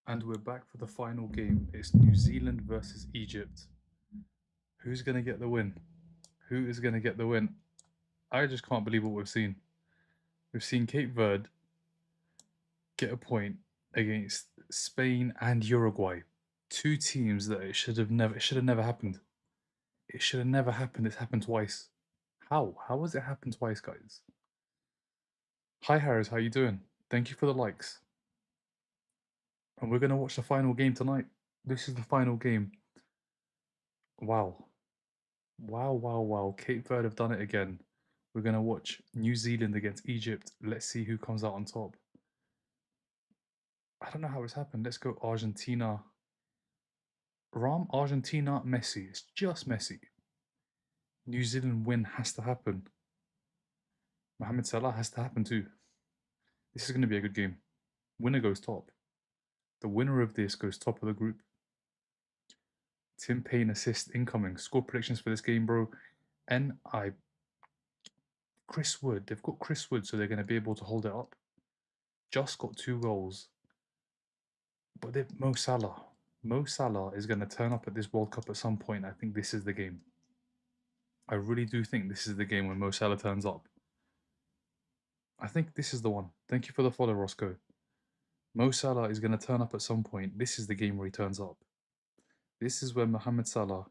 And we're back for the final game. It's New Zealand versus Egypt. Who's going to get the win? Who is going to get the win? I just can't believe what we've seen. We've seen Cape Verde get a point against Spain and Uruguay. Two teams that it should have never happened. It should have never happened. It's happened twice. How? How has it happened twice, guys? Hi Harris, how you doing? Thank you for the likes. And we're gonna watch the final game tonight. This is the final game. Wow. Wow, wow, wow. Cape Verde have done it again. We're going to watch New Zealand against Egypt. Let's see who comes out on top. I don't know how it's happened. Let's go Argentina. Argentina, Messi. It's just Messi. New Zealand win has to happen. Mohamed Salah has to happen too. This is going to be a good game. Winner goes top. The winner of this goes top of the group. Tim Payne assist incoming. Score predictions for this game, bro. Chris Wood. They've got Chris Wood, so they're going to be able to hold it up. Just got 2 goals. But Mo Salah. Mo Salah is going to turn up at this World Cup at some point. I think this is the game. I really do think this is the game when Mo Salah turns up. I think this is the one. Thank you for the follow, Roscoe. Mo Salah is going to turn up at some point. This is the game where he turns up. This is where Mohamed Salah,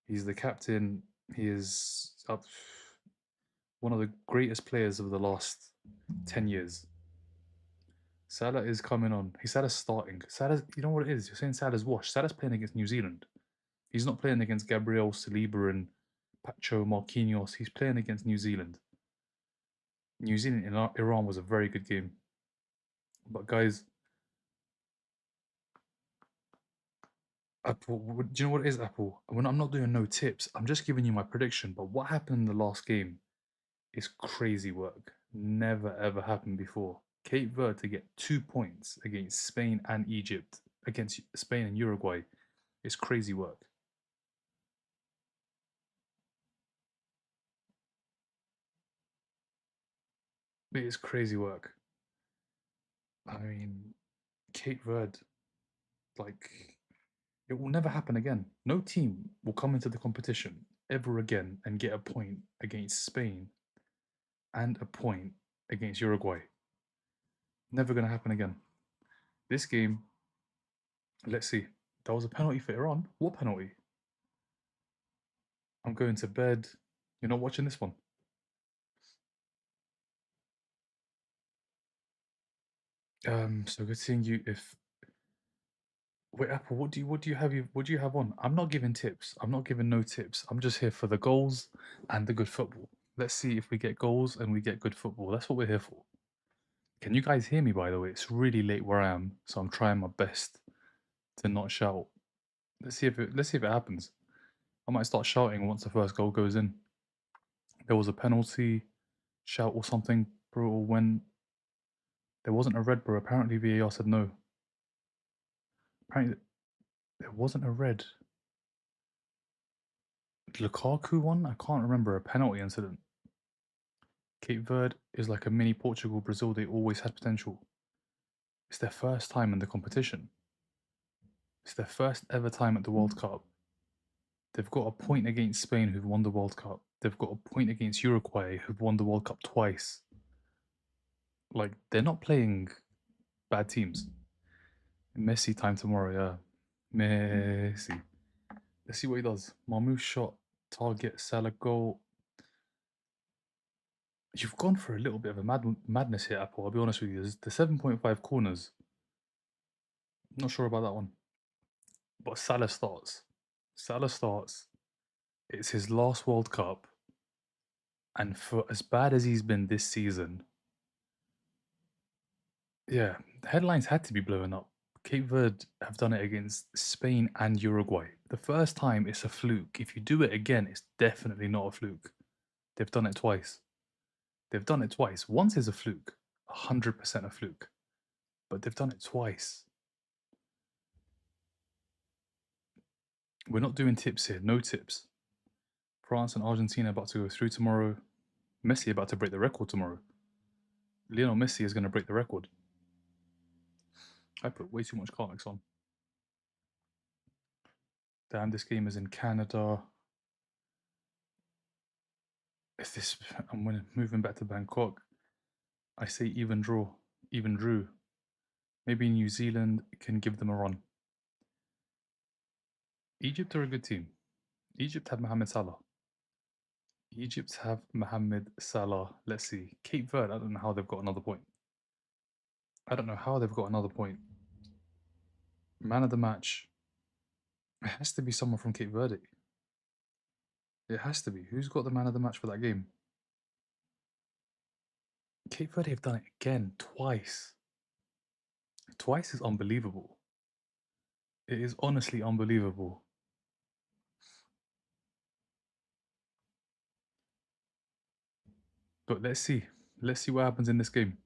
he's the captain. He is up one of the greatest players of the last 10 years. Salah is coming on. Salah's starting. Salah's, you know what it is? You're saying Salah's washed. Salah's playing against New Zealand. He's not playing against Gabriel, Saliba, and Pacho, Marquinhos. He's playing against New Zealand. New Zealand in Iran was a very good game. But guys, Apple, do you know what it is, Apple? When I'm not doing no tips, I'm just giving you my prediction. But what happened in the last game is crazy work. Never ever happened before. Cape Verde to get 2 points against Spain and Egypt, against Spain and Uruguay, is crazy work. It is crazy work. I mean, Cape Verde, like, it will never happen again. No team will come into the competition ever again and get a point against Spain and a point against Uruguay. Never going to happen again. This game, let's see. That was a penalty for Iran. What penalty? I'm going to bed. You're not watching this one. So good seeing you. If wait, Apple, what do you have on? I'm not giving tips. I'm not giving no tips. I'm just here for the goals and the good football. Let's see if we get goals and we get good football. That's what we're here for. Can you guys hear me, by the way? It's really late where I am, so I'm trying my best to not shout. Let's see if it happens. I might start shouting once the first goal goes in. There was a penalty, shout or something, bro, when there wasn't a red, bro. Apparently VAR said no. Apparently there wasn't a red. Lukaku one? I can't remember a penalty incident. Cape Verde is like a mini Portugal, Brazil. They always had potential. It's their first time in the competition. It's their first ever time at the World Cup. They've got a point against Spain, who've won the World Cup. They've got a point against Uruguay, who've won the World Cup twice. Like, they're not playing bad teams. Messi time tomorrow, yeah. Messi. Let's see what he does. Marmoush shot, target, Salah goal. You've gone for a little bit of a madness here, Apple. I'll be honest with you. There's the 7.5 corners. Not sure about that one. But Salah starts. Salah starts. It's his last World Cup. And for as bad as he's been this season, yeah, the headlines had to be blowing up. Cape Verde have done it against Spain and Uruguay. The first time it's a fluke. If you do it again, it's definitely not a fluke. They've done it twice. They've done it twice. Once is a fluke, 100% a fluke. But they've done it twice. We're not doing tips here, no tips. France and Argentina about to go through tomorrow. Messi about to break the record tomorrow. Lionel Messi is going to break the record. I put way too much comics on. Damn, this game is in Canada. If this, I'm moving back to Bangkok. I say even draw, even drew. Maybe New Zealand can give them a run. Egypt are a good team. Egypt have Mohamed Salah. Egypt have Mohamed Salah. Let's see. Cape Verde, I don't know how they've got another point. I don't know how they've got another point. Man of the match. It has to be someone from Cape Verde. It has to be. Who's got the man of the match for that game? Cape Verde have done it again, twice. Twice is unbelievable. It is honestly unbelievable. But let's see. Let's see what happens in this game.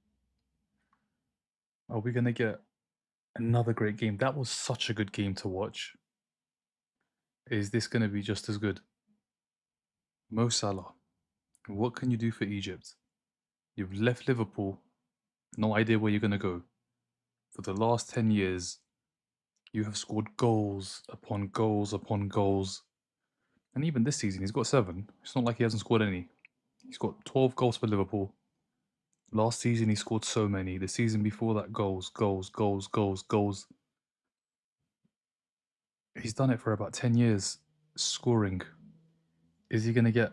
Are we going to get another great game? That was such a good game to watch. Is this going to be just as good? Mo Salah, what can you do for Egypt? You've left Liverpool, no idea where you're going to go. For the last 10 years, you have scored goals upon goals upon goals. And even this season, he's got 7. It's not like he hasn't scored any. He's got 12 goals for Liverpool. Last season, he scored so many. The season before that, goals, goals, goals, goals, goals. He's done it for about 10 years, scoring. Is he going to get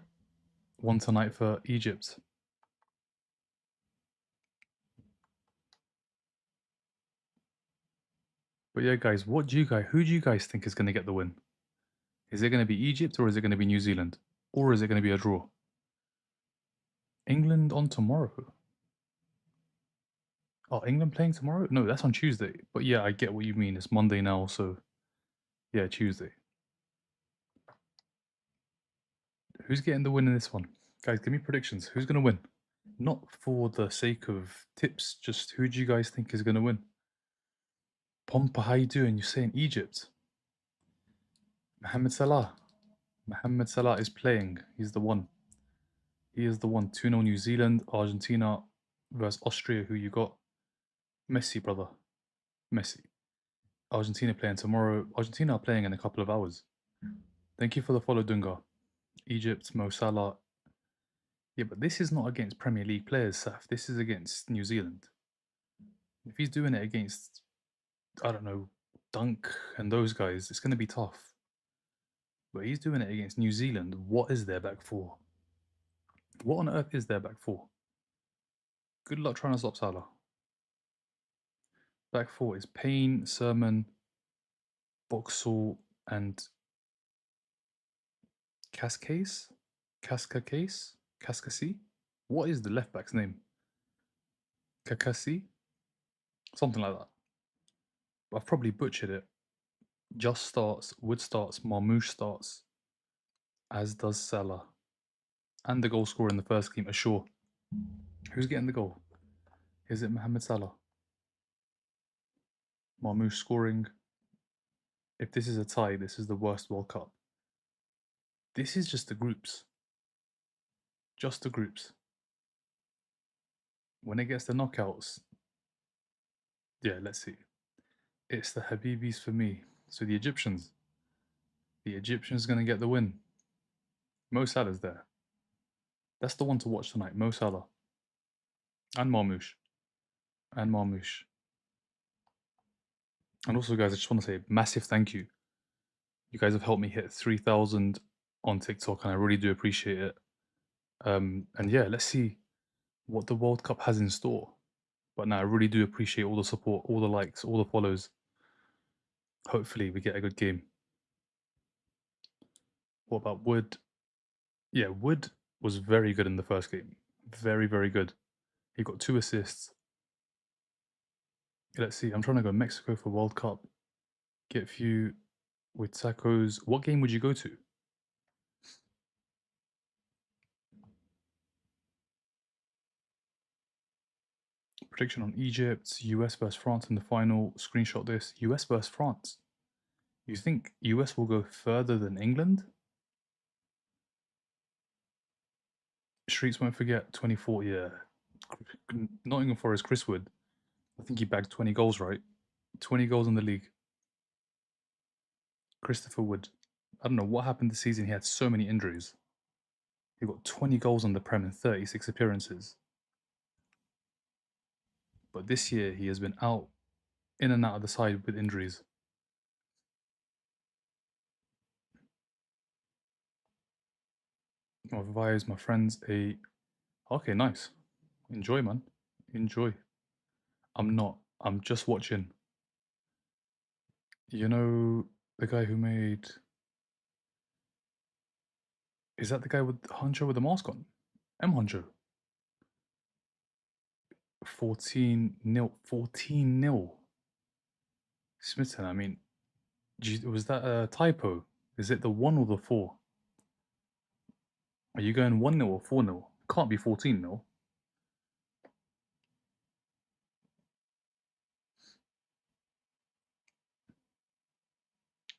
one tonight for Egypt? But yeah, guys, who do you guys think is going to get the win? Is it going to be Egypt or is it going to be New Zealand? Or is it going to be a draw? England on tomorrow. Oh, England playing tomorrow? No, that's on Tuesday. But yeah, I get what you mean. It's Monday now, so yeah, Tuesday. Who's getting the win in this one? Guys, give me predictions. Who's going to win? Not for the sake of tips, just who do you guys think is going to win? Pompa, how you doing? You're saying Egypt. Mohamed Salah. Mohamed Salah is playing. He's the one. He is the one. 2-0 New Zealand, Argentina versus Austria. Who you got? Messi, brother. Messi. Argentina playing tomorrow. Argentina are playing in a couple of hours. Thank you for the follow, Dunga. Egypt, Mo Salah. Yeah, but this is not against Premier League players, Saf. This is against New Zealand. If he's doing it against, I don't know, Dunk and those guys, it's going to be tough. But he's doing it against New Zealand. What is their back four? What on earth is their back four? Good luck trying to stop Salah. Back four is Payne, Sermon, Boxall, and Cascase? Cascacase? Cascasi? What is the left back's name? Kakasi? Something like that. I've probably butchered it. Just starts, Wood starts, Marmoush starts, as does Salah. And the goal scorer in the first game, Ashore. Who's getting the goal? Is it Mohamed Salah? Marmoush scoring. If this is a tie, this is the worst World Cup. This is just the groups. Just the groups. When it gets the knockouts, yeah, let's see. It's the Habibis for me. So the Egyptians. The Egyptians going to get the win. Mo Salah's there. That's the one to watch tonight. Mo Salah. And Marmoush. And Marmoush. And also, guys, I just want to say massive thank you. You guys have helped me hit 3,000 on TikTok, and I really do appreciate it. And yeah, let's see what the World Cup has in store. But no, I really do appreciate all the support, all the likes, all the follows. Hopefully, we get a good game. What about Wood? Yeah, Wood was very good in the first game. Very, very good. He got 2 assists. Let's see. I'm trying to go Mexico for World Cup. Get few with tacos. What game would you go to? Prediction on Egypt, US versus France in the final. Screenshot this. US versus France. You think US will go further than England? Streets won't forget 24. Yeah. Nottingham Forest, Chris Wood. I think he bagged 20 goals, right? 20 goals in the league. Christopher Wood. I don't know what happened this season. He had so many injuries. He got 20 goals on the Prem in 36 appearances. But this year, he has been out, in and out of the side with injuries. My vibes, my friends, Okay, nice. Enjoy, man. Enjoy. I'm not. I'm just watching. You know the guy who made. Is that the guy with Honcho with the mask on? M Honcho. 14-0. 14-0. Smitten, I mean, was that a typo? Is it the 1 or the 4? Are you going 1-0 or 4-0? Can't be 14-0.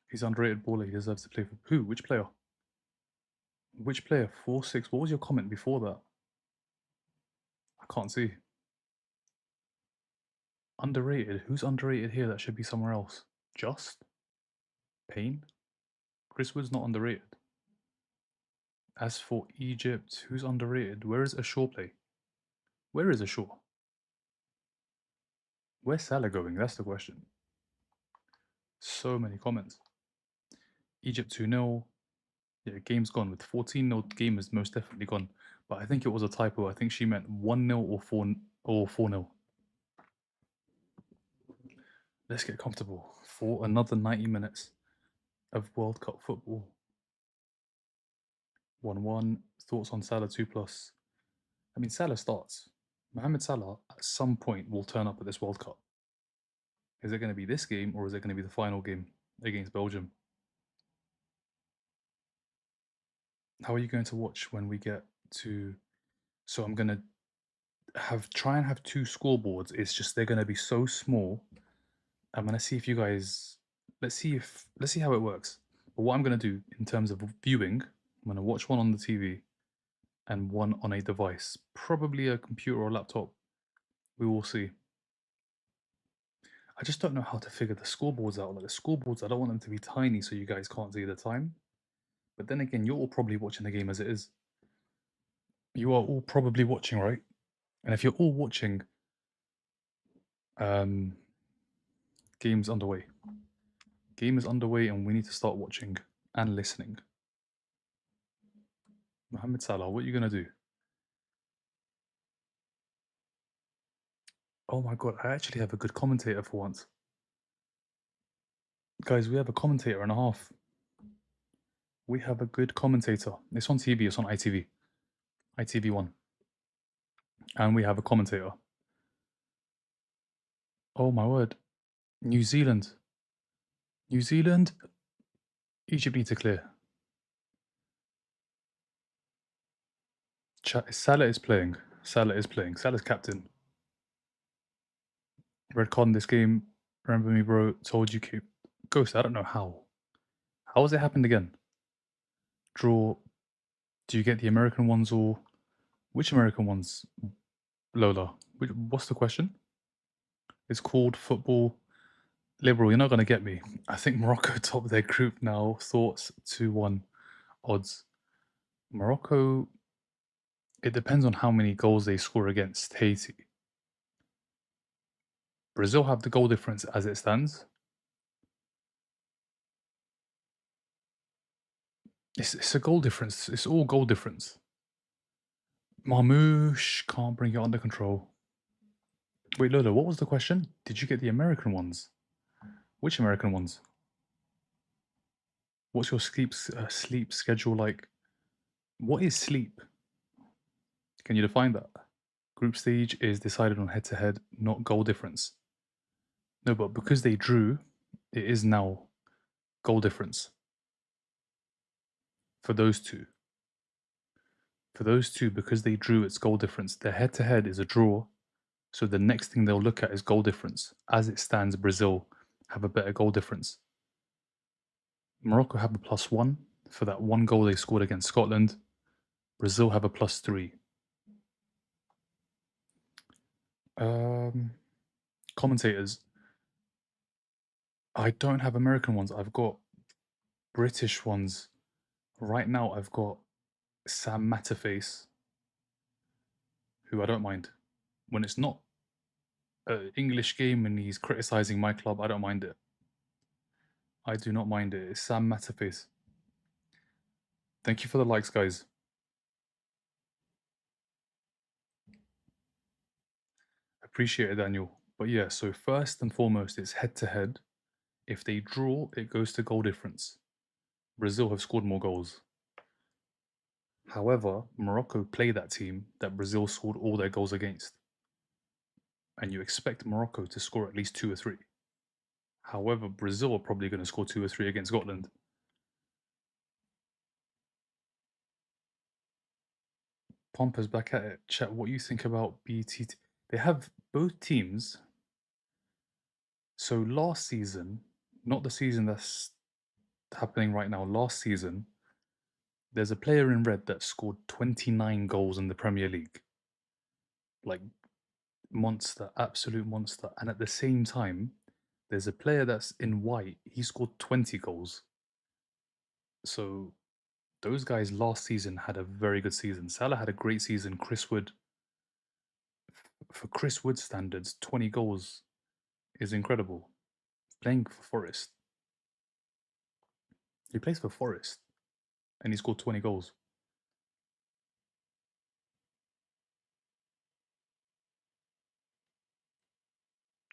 He's underrated baller. He deserves to play for who? Which player? Which player? 4-6. What was your comment before that? I can't see. Underrated? Who's underrated here that should be somewhere else? Just? Payne? Chris Wood's not underrated. As for Egypt, who's underrated? Where is Ashore play? Where is Ashore? Where's Salah going? That's the question. So many comments. Egypt 2-0. Yeah, game's gone. With 14-0, game is most definitely gone. But I think it was a typo. I think she meant 1-0 or 4-0. Let's get comfortable for another 90 minutes of World Cup football. 1-1. Thoughts on Salah 2+. I mean, Salah starts. Mohamed Salah at some point will turn up at this World Cup. Is it going to be this game or is it going to be the final game against Belgium? How are you going to watch when we get to? So I'm going to try and have two scoreboards. It's just they're going to be so small. I'm going to see if you guys. Let's see how it works. But what I'm going to do in terms of viewing, I'm going to watch one on the TV and one on a device, probably a computer or laptop. We will see. I just don't know how to figure the scoreboards out. Like the scoreboards, I don't want them to be tiny so you guys can't see the time. But then again, you're all probably watching the game as it is. You are all probably watching, right? And if you're all watching, game's underway. Game is underway, and we need to start watching and listening. Mohamed Salah, what are you gonna do? Oh my god, I actually have a good commentator for once. Guys, we have a commentator and a half. We have a good commentator. It's on TV, it's on ITV. ITV1. And we have a commentator. Oh my word. New Zealand. New Zealand. Egypt need to clear. Salah is playing. Salah is playing. Salah's captain. Red card in this game. Remember me, bro. Told you keep. Ghost, I don't know how. How has it happened again? Draw. Do you get the American ones or which American ones? Lola. What's the question? It's called football. Liberal, you're not going to get me. I think Morocco top their group now. Thoughts 2-1 odds. Morocco, it depends on how many goals they score against Haiti. Brazil have the goal difference as it stands. It's a goal difference. It's all goal difference. Marmouche can't bring it under control. Wait, Lola, what was the question? Did you get the American ones? Which American ones? What's your sleep schedule like? What is sleep? Can you define that? Group stage is decided on head-to-head, not goal difference. No, but because they drew, it is now goal difference for those two. For those two, because they drew, it's goal difference. Their head-to-head is a draw, so the next thing they'll look at is goal difference. As it stands, Brazil have a better goal difference. Morocco have a +1 for that one goal they scored against Scotland. Brazil have a +3. Commentators. I don't have American ones. I've got British ones. Right now, I've got Sam Matterface, who I don't mind. When it's not an English game and he's criticizing my club, I don't mind it. I do not mind it. It's Sam Matterface. Thank you for the likes, guys. Appreciate it, Daniel. But yeah, so first and foremost, it's head to head. If they draw, it goes to goal difference. Brazil have scored more goals. However, Morocco play that team that Brazil scored all their goals against. And you expect Morocco to score at least 2 or 3. However, Brazil are probably going to score 2 or 3 against Scotland. Pompous back at it. Chat, what you think about BT? They have both teams. So last season, not the season that's happening right now, last season, there's a player in red that scored 29 goals in the Premier League. Like, monster, absolute monster. And at the same time, there's a player that's in white, he scored 20 goals. So those guys last season had a very good season. Salah had a great season. Chris Wood, for Chris Wood standards, 20 goals is incredible. Playing for Forest. He plays for Forest and he scored 20 goals.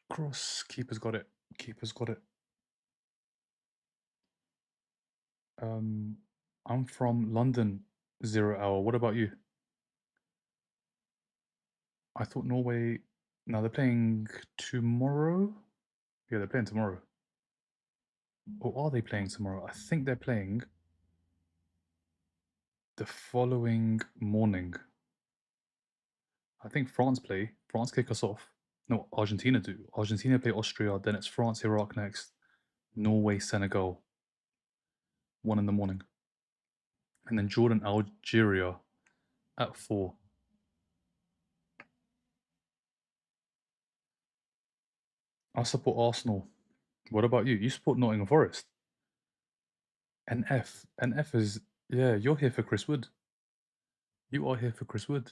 Cross, keeper's got it. Keeper's got it. I'm from London, 0 hour. What about you? I thought Norway. Now they're playing tomorrow. Yeah, they're playing tomorrow. Or are they playing tomorrow? I think they're playing the following morning. I think France play. France kick us off. No, Argentina do. Argentina play Austria. Then it's France, Iraq next. Norway, Senegal. 1 in the morning. And then Jordan, Algeria at 4. I support Arsenal. What about you? You support Nottingham Forest. NF. NF is, yeah, you're here for Chris Wood. You are here for Chris Wood.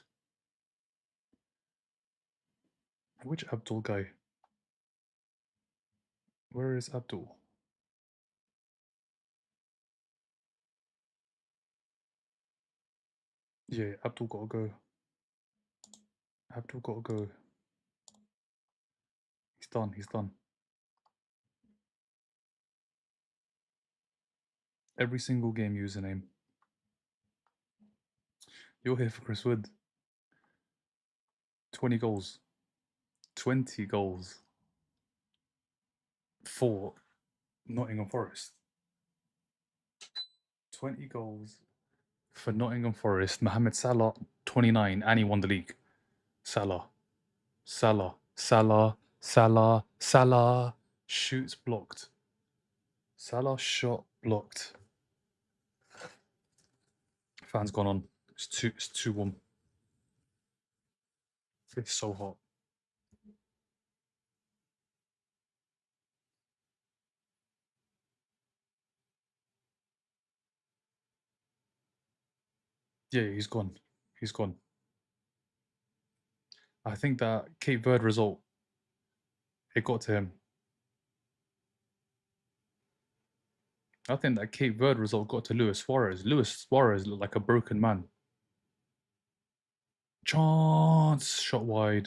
Which Abdul guy? Where is Abdul? Yeah, Abdul gotta go. Abdul gotta go. He's done. He's done. Every single game username. You're here for Chris Wood. 20 goals. 20 goals for Nottingham Forest. 20 goals for Nottingham Forest. Mohamed Salah, 29, and he won the league. Salah. Salah. Salah. Salah. Salah. Shoots blocked. Salah shot blocked. Fans gone on. It's too warm. It's so hot. Yeah, he's gone. He's gone. I think that Cape Verde result, it got to him. I think that Cape Verde result got to Luis Suarez. Luis Suarez looked like a broken man. Chance! Shot wide.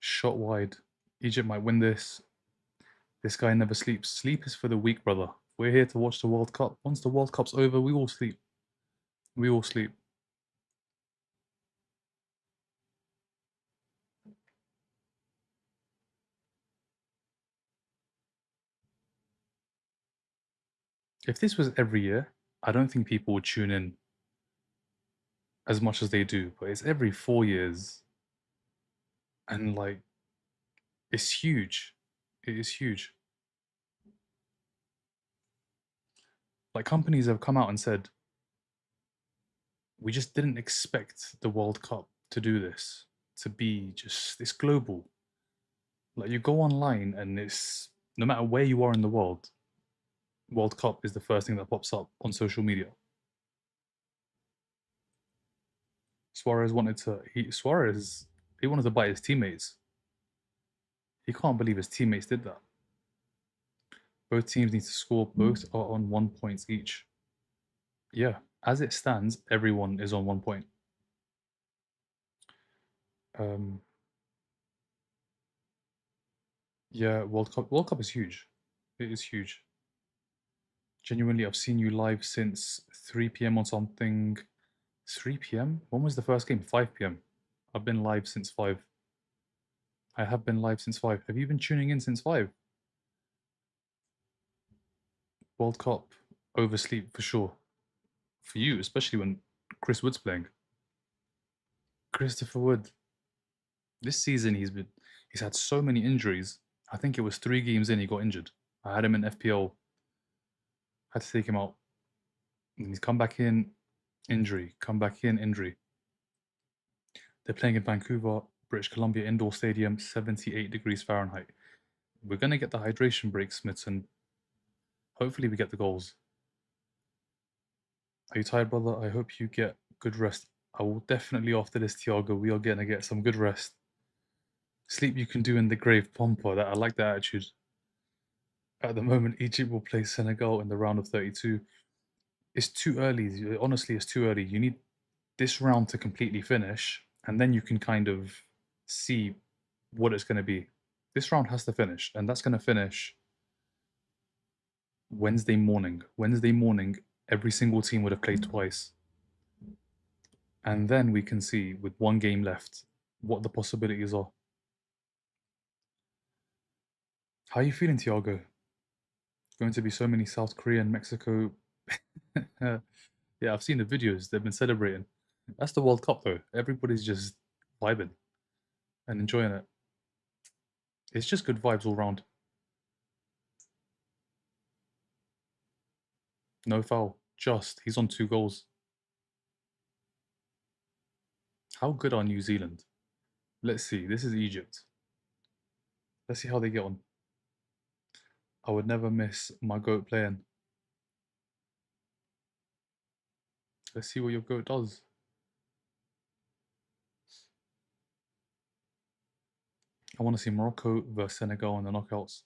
Shot wide. Egypt might win this. This guy never sleeps. Sleep is for the weak, brother. We're here to watch the World Cup. Once the World Cup's over, we all sleep. We all sleep. If this was every year, I don't think people would tune in as much as they do. But it's every 4 years. And like, it's huge. It is huge. Like, companies have come out and said, we just didn't expect the World Cup to do this, to be just this global. Like, you go online and No matter where you are in the world, World Cup is the first thing that pops up on social media. Suarez he wanted to bite his teammates. He can't believe his teammates did that. Both teams need to score. Both are on 1 point each. Yeah, as it stands, everyone is on 1 point. Um, yeah, World Cup. World Cup is huge. It is huge. Genuinely, I've seen you live since 3 p.m. on something. 3 p.m. When was the first game? 5 p.m. I've been live since 5. I have been live since 5. Have you been tuning in since 5? World Cup oversleep for sure. For you, especially when Chris Wood's playing. Christopher Wood. This season he's had so many injuries. I think it was 3 games in he got injured. I had him in FPL. Had to take him out. And he's come back in, injury. Come back in, injury. They're playing in Vancouver, British Columbia Indoor Stadium, 78 degrees Fahrenheit. We're gonna get the hydration break, Smiths, and hopefully we get the goals. Are you tired, brother? I hope you get good rest. I will definitely after this, Thiago. We are gonna get some good rest. Sleep you can do in the grave, Pompa. That I like that attitude. At the moment, Egypt will play Senegal in the round of 32. It's too early. Honestly, it's too early. You need this round to completely finish, and then you can kind of see what it's going to be. This round has to finish, and that's going to finish Wednesday morning. Wednesday morning, every single team would have played twice. And then we can see, with 1 game left, what the possibilities are. How are you feeling, Thiago? Going to be so many South Korea and Mexico. Yeah, I've seen the videos. They've been celebrating. That's the World Cup, though. Everybody's just vibing and enjoying it. It's just good vibes all round. No foul. Just. He's on 2 goals. How good are New Zealand? Let's see. This is Egypt. Let's see how they get on. I would never miss my GOAT playing. Let's see what your GOAT does. I want to see Morocco versus Senegal in the knockouts.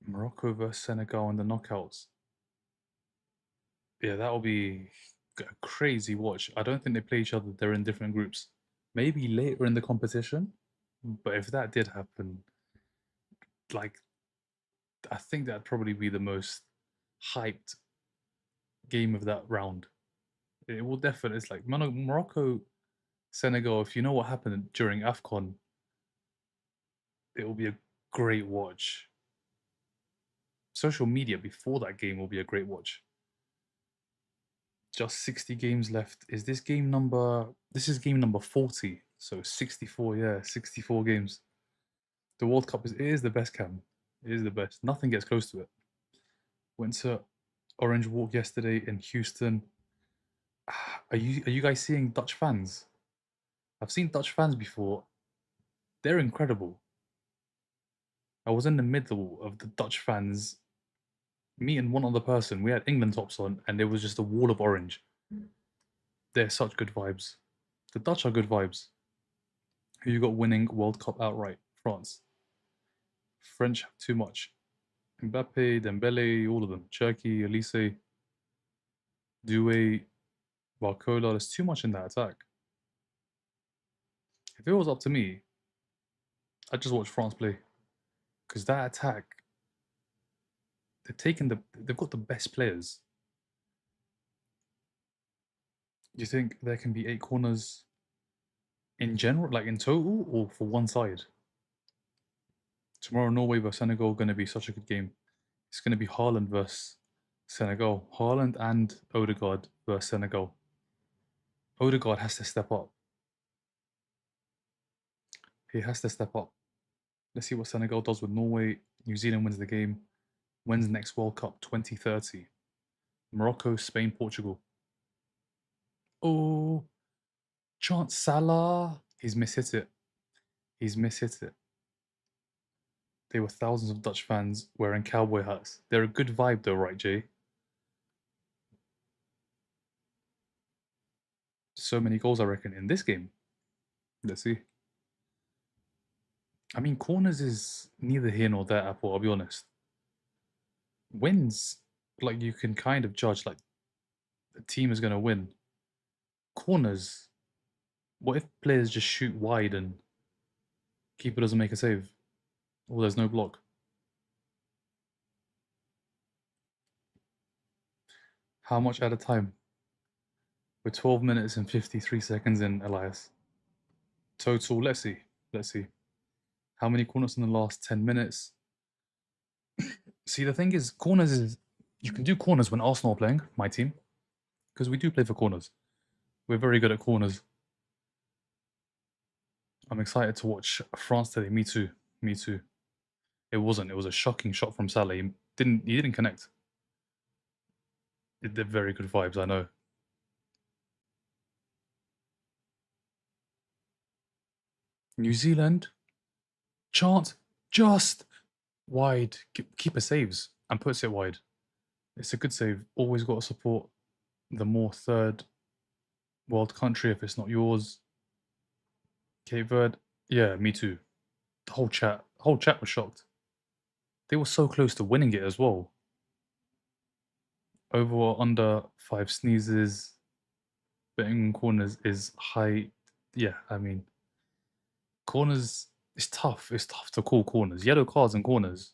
Morocco versus Senegal in the knockouts. Yeah, that'll be a crazy watch. I don't think they play each other. They're in different groups. Maybe later in the competition. But if that did happen, like, I think that'd probably be the most hyped game of that round. It will definitely. It's like Morocco, Senegal. If you know what happened during AFCON, it will be a great watch. Social media before that game will be a great watch. Just 60 games left. Is this game number? This is game number 40. So 64. Yeah, 64 games. The World Cup is the best, Cam. It is the best. Nothing gets close to it. Went to Orange Walk yesterday in Houston. Are you guys seeing Dutch fans? I've seen Dutch fans before. They're incredible. I was in the middle of the Dutch fans, me and one other person. We had England tops on, and there was just a wall of orange. They're such good vibes. The Dutch are good vibes. Who you got winning World Cup outright? France. French have too much. Mbappe, Dembele, all of them. Cherki, Elise, Doué, Barcola. There's too much in that attack. If it was up to me, I'd just watch France play. Because that attack, they've got the best players. Do you think there can be 8 corners in general, like in total, or for one side? Tomorrow, Norway versus Senegal going to be such a good game. It's going to be Haaland versus Senegal. Haaland and Odegaard versus Senegal. Odegaard has to step up. He has to step up. Let's see what Senegal does with Norway. New Zealand wins the game. Wins next World Cup 2030. Morocco, Spain, Portugal. Oh, chance Salah. He's mishit it. He's mishit it. There were thousands of Dutch fans wearing cowboy hats. They're a good vibe though, right, Jay? So many goals, I reckon, in this game. Let's see. I mean, corners is neither here nor there, Apple, I'll be honest. Wins, like, you can kind of judge, like, the team is going to win. Corners, what if players just shoot wide and keeper doesn't make a save? Or there's no block? How much at a time? We're 12 minutes and 53 seconds in, Elias. Total, let's see. Let's see. How many corners in the last 10 minutes? See, the thing is, corners is. You can do corners when Arsenal are playing, my team, because we do play for corners. We're very good at corners. I'm excited to watch France today. Me too. Me too. It wasn't. It was a shocking shot from Salah. He didn't connect. They're very good vibes, I know. New Zealand. Chance. Just wide. Keeper saves and puts it wide. It's a good save. Always got to support the more third world country if it's not yours. Cape Verde. Yeah, me too. The whole chat was shocked. They were so close to winning it as well. Over or under 5 sneezes. Betting corners is high. Yeah, I mean, corners. It's tough. It's tough to call corners. Yellow cards and corners.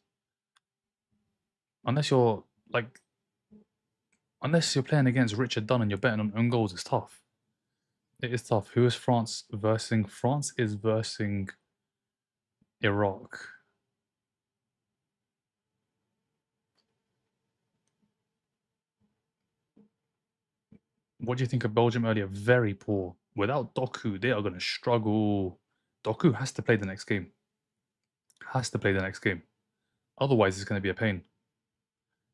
Unless you're like, unless you're playing against Richard Dunn and you're betting on own goals, it's tough. It is tough. Who is France versing? France is versing Iraq. What do you think of Belgium earlier? Very poor. Without Doku, they are going to struggle. Doku has to play the next game. Has to play the next game. Otherwise, it's going to be a pain.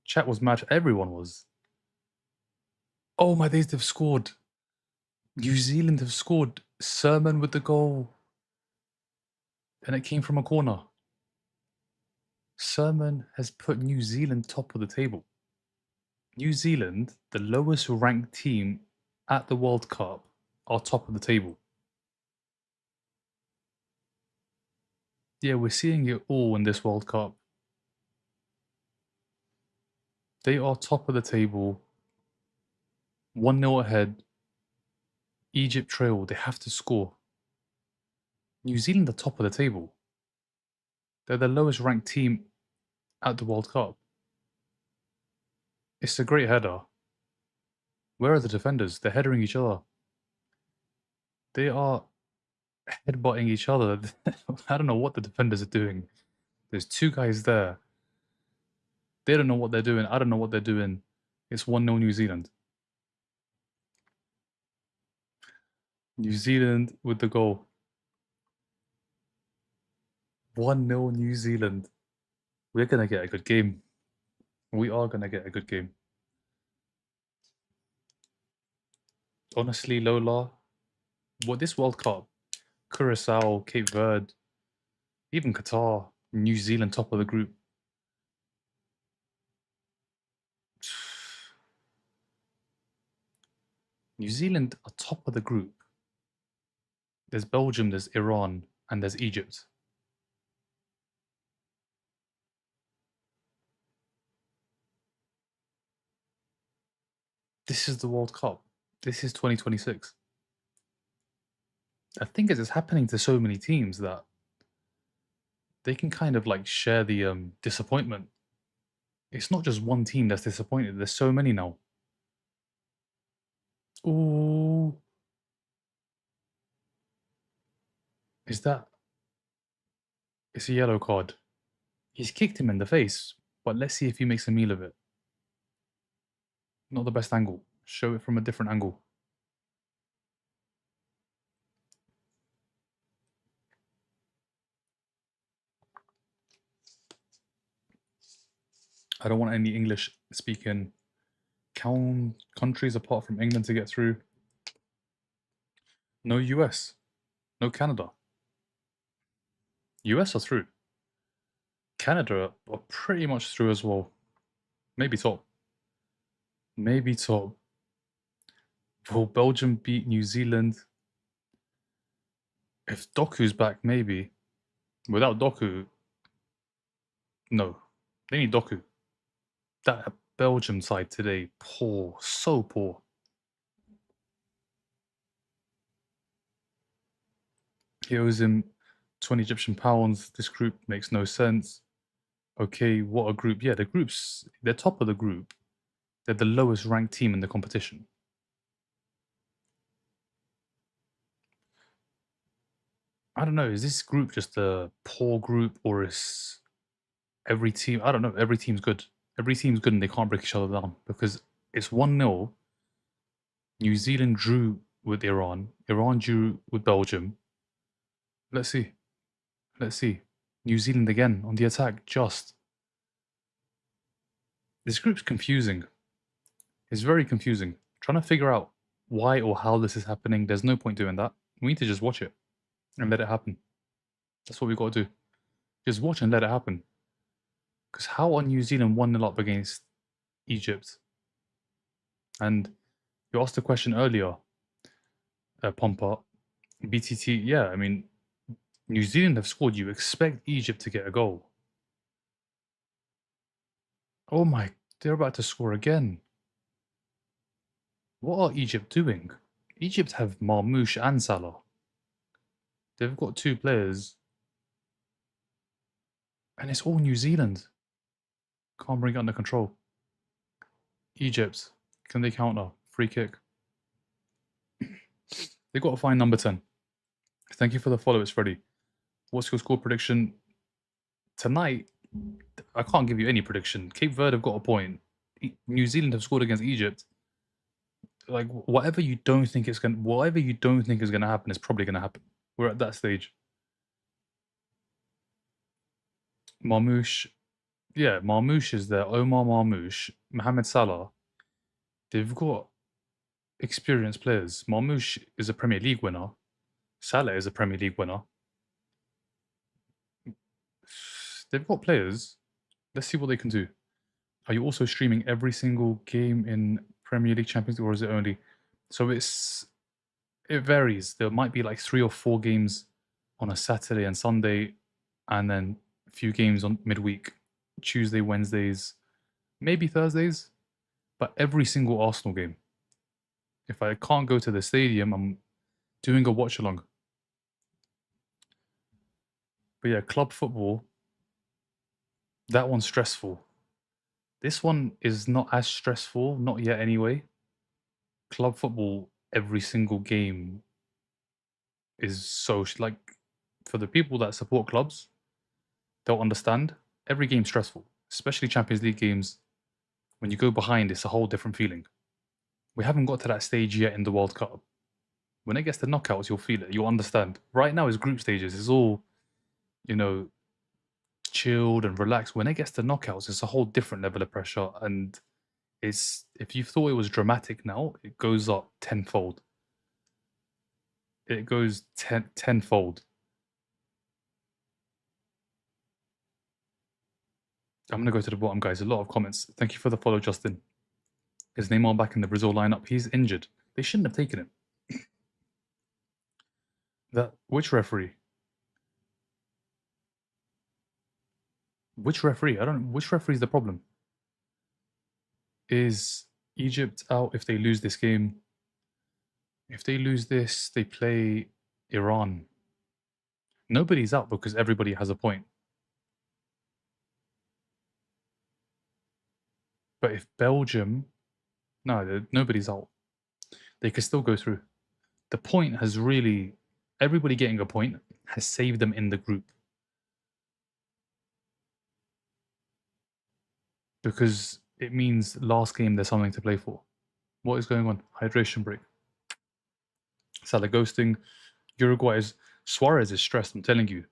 Chat was mad. Everyone was. Oh my days, they've scored. New Zealand have scored. Sermon with the goal. And it came from a corner. Sermon has put New Zealand top of the table. New Zealand, the lowest ranked team at the World Cup, are top of the table. Yeah, we're seeing it all in this World Cup. They are top of the table, 1-0 ahead. Egypt trail, they have to score. New Zealand are top of the table. They're the lowest ranked team at the World Cup. It's a great header. Where are the defenders? They're headering each other. They are headbutting each other. I don't know what the defenders are doing. There's 2 guys there. They don't know what they're doing. I don't know what they're doing. It's 1-0 New Zealand. New Zealand with the goal. 1-0 New Zealand. We're going to get a good game. We are going to get a good game. Honestly, Lola, what this World Cup, Curacao, Cape Verde, even Qatar, New Zealand top of the group. New Zealand are top of the group. There's Belgium, there's Iran, and there's Egypt. This is the World Cup. This is 2026. I think it's happening to so many teams that they can kind of like share the disappointment. It's not just one team that's disappointed. There's so many now. Ooh. Is that... It's a yellow card. He's kicked him in the face, but let's see if he makes a meal of it. Not the best angle. Show it from a different angle. I don't want any English speaking countries apart from England to get through. No US. No Canada. US are through. Canada are pretty much through as well. Maybe top. Maybe top. Will Belgium beat New Zealand? If Doku's back, maybe. Without Doku, no. They need Doku. That Belgium side today, poor. So poor. He owes him 20 Egyptian pounds. This group makes no sense. Okay, what a group. Yeah, they're top of the group. They're the lowest ranked team in the competition. I don't know. Is this group just a poor group, or is every team? I don't know. Every team's good. Every team's good, and they can't break each other down because it's 1-0. New Zealand drew with Iran. Iran drew with Belgium. Let's see. Let's see. New Zealand again on the attack. Just this group's confusing. It's very confusing. Trying to figure out why or how this is happening. There's no point doing that. We need to just watch it and let it happen. That's what we got to do. Just watch and let it happen. Because how are New Zealand 1-0 up against Egypt? And you asked the question earlier, Pompa, BTT. Yeah, I mean, New Zealand have scored. You expect Egypt to get a goal. Oh my, they're about to score again. What are Egypt doing? Egypt have Marmoush and Salah. They've got two players. And it's all New Zealand. Can't bring it under control. Egypt, can they counter? Free kick. They got to find number 10. Thank you for the follow, it's Freddie. What's your score prediction? Tonight, I can't give you any prediction. Cape Verde have got a point. New Zealand have scored against Egypt. Like whatever you don't think is gonna happen is probably gonna happen. We're at that stage. Marmoush, yeah, Marmoush is there. Omar Marmoush, Mohamed Salah. They've got experienced players. Marmoush is a Premier League winner. Salah is a Premier League winner. They've got players. Let's see what they can do. Are you also streaming every single game in Premier League, Champions League, or is it only? So it varies. There might be like 3 or 4 games on a Saturday and Sunday, and then a few games on midweek, Tuesday, Wednesdays, maybe Thursdays, but every single Arsenal game. If I can't go to the stadium, I'm doing a watch along. But yeah, club football, that one's stressful. This one is not as stressful, not yet anyway. Club football, every single game is so like for the people that support clubs, they'll understand. Every game's stressful, especially Champions League games. When you go behind, it's a whole different feeling. We haven't got to that stage yet in the World Cup. When it gets to knockouts, you'll feel it. You'll understand. Right now, it's group stages. It's all, chilled and relaxed. When it gets to knockouts, it's a whole different level of pressure. And it's if you thought it was dramatic now, it goes up tenfold. It goes tenfold. I'm gonna go to the bottom, guys. A lot of comments. Thank you for the follow, Justin. Is Neymar back in the Brazil lineup? He's injured. They shouldn't have taken him. Which referee? Which referee? I don't. Which referee is the problem? Is Egypt out if they lose this game? If they lose this, they play Iran. Nobody's out because everybody has a point. But if Belgium, no, nobody's out. They could still go through. The point has really, everybody getting a point has saved them in the group. Because it means last game there's something to play for. What is going on? Hydration break. Salah ghosting. Uruguay's Suarez is stressed, I'm telling you.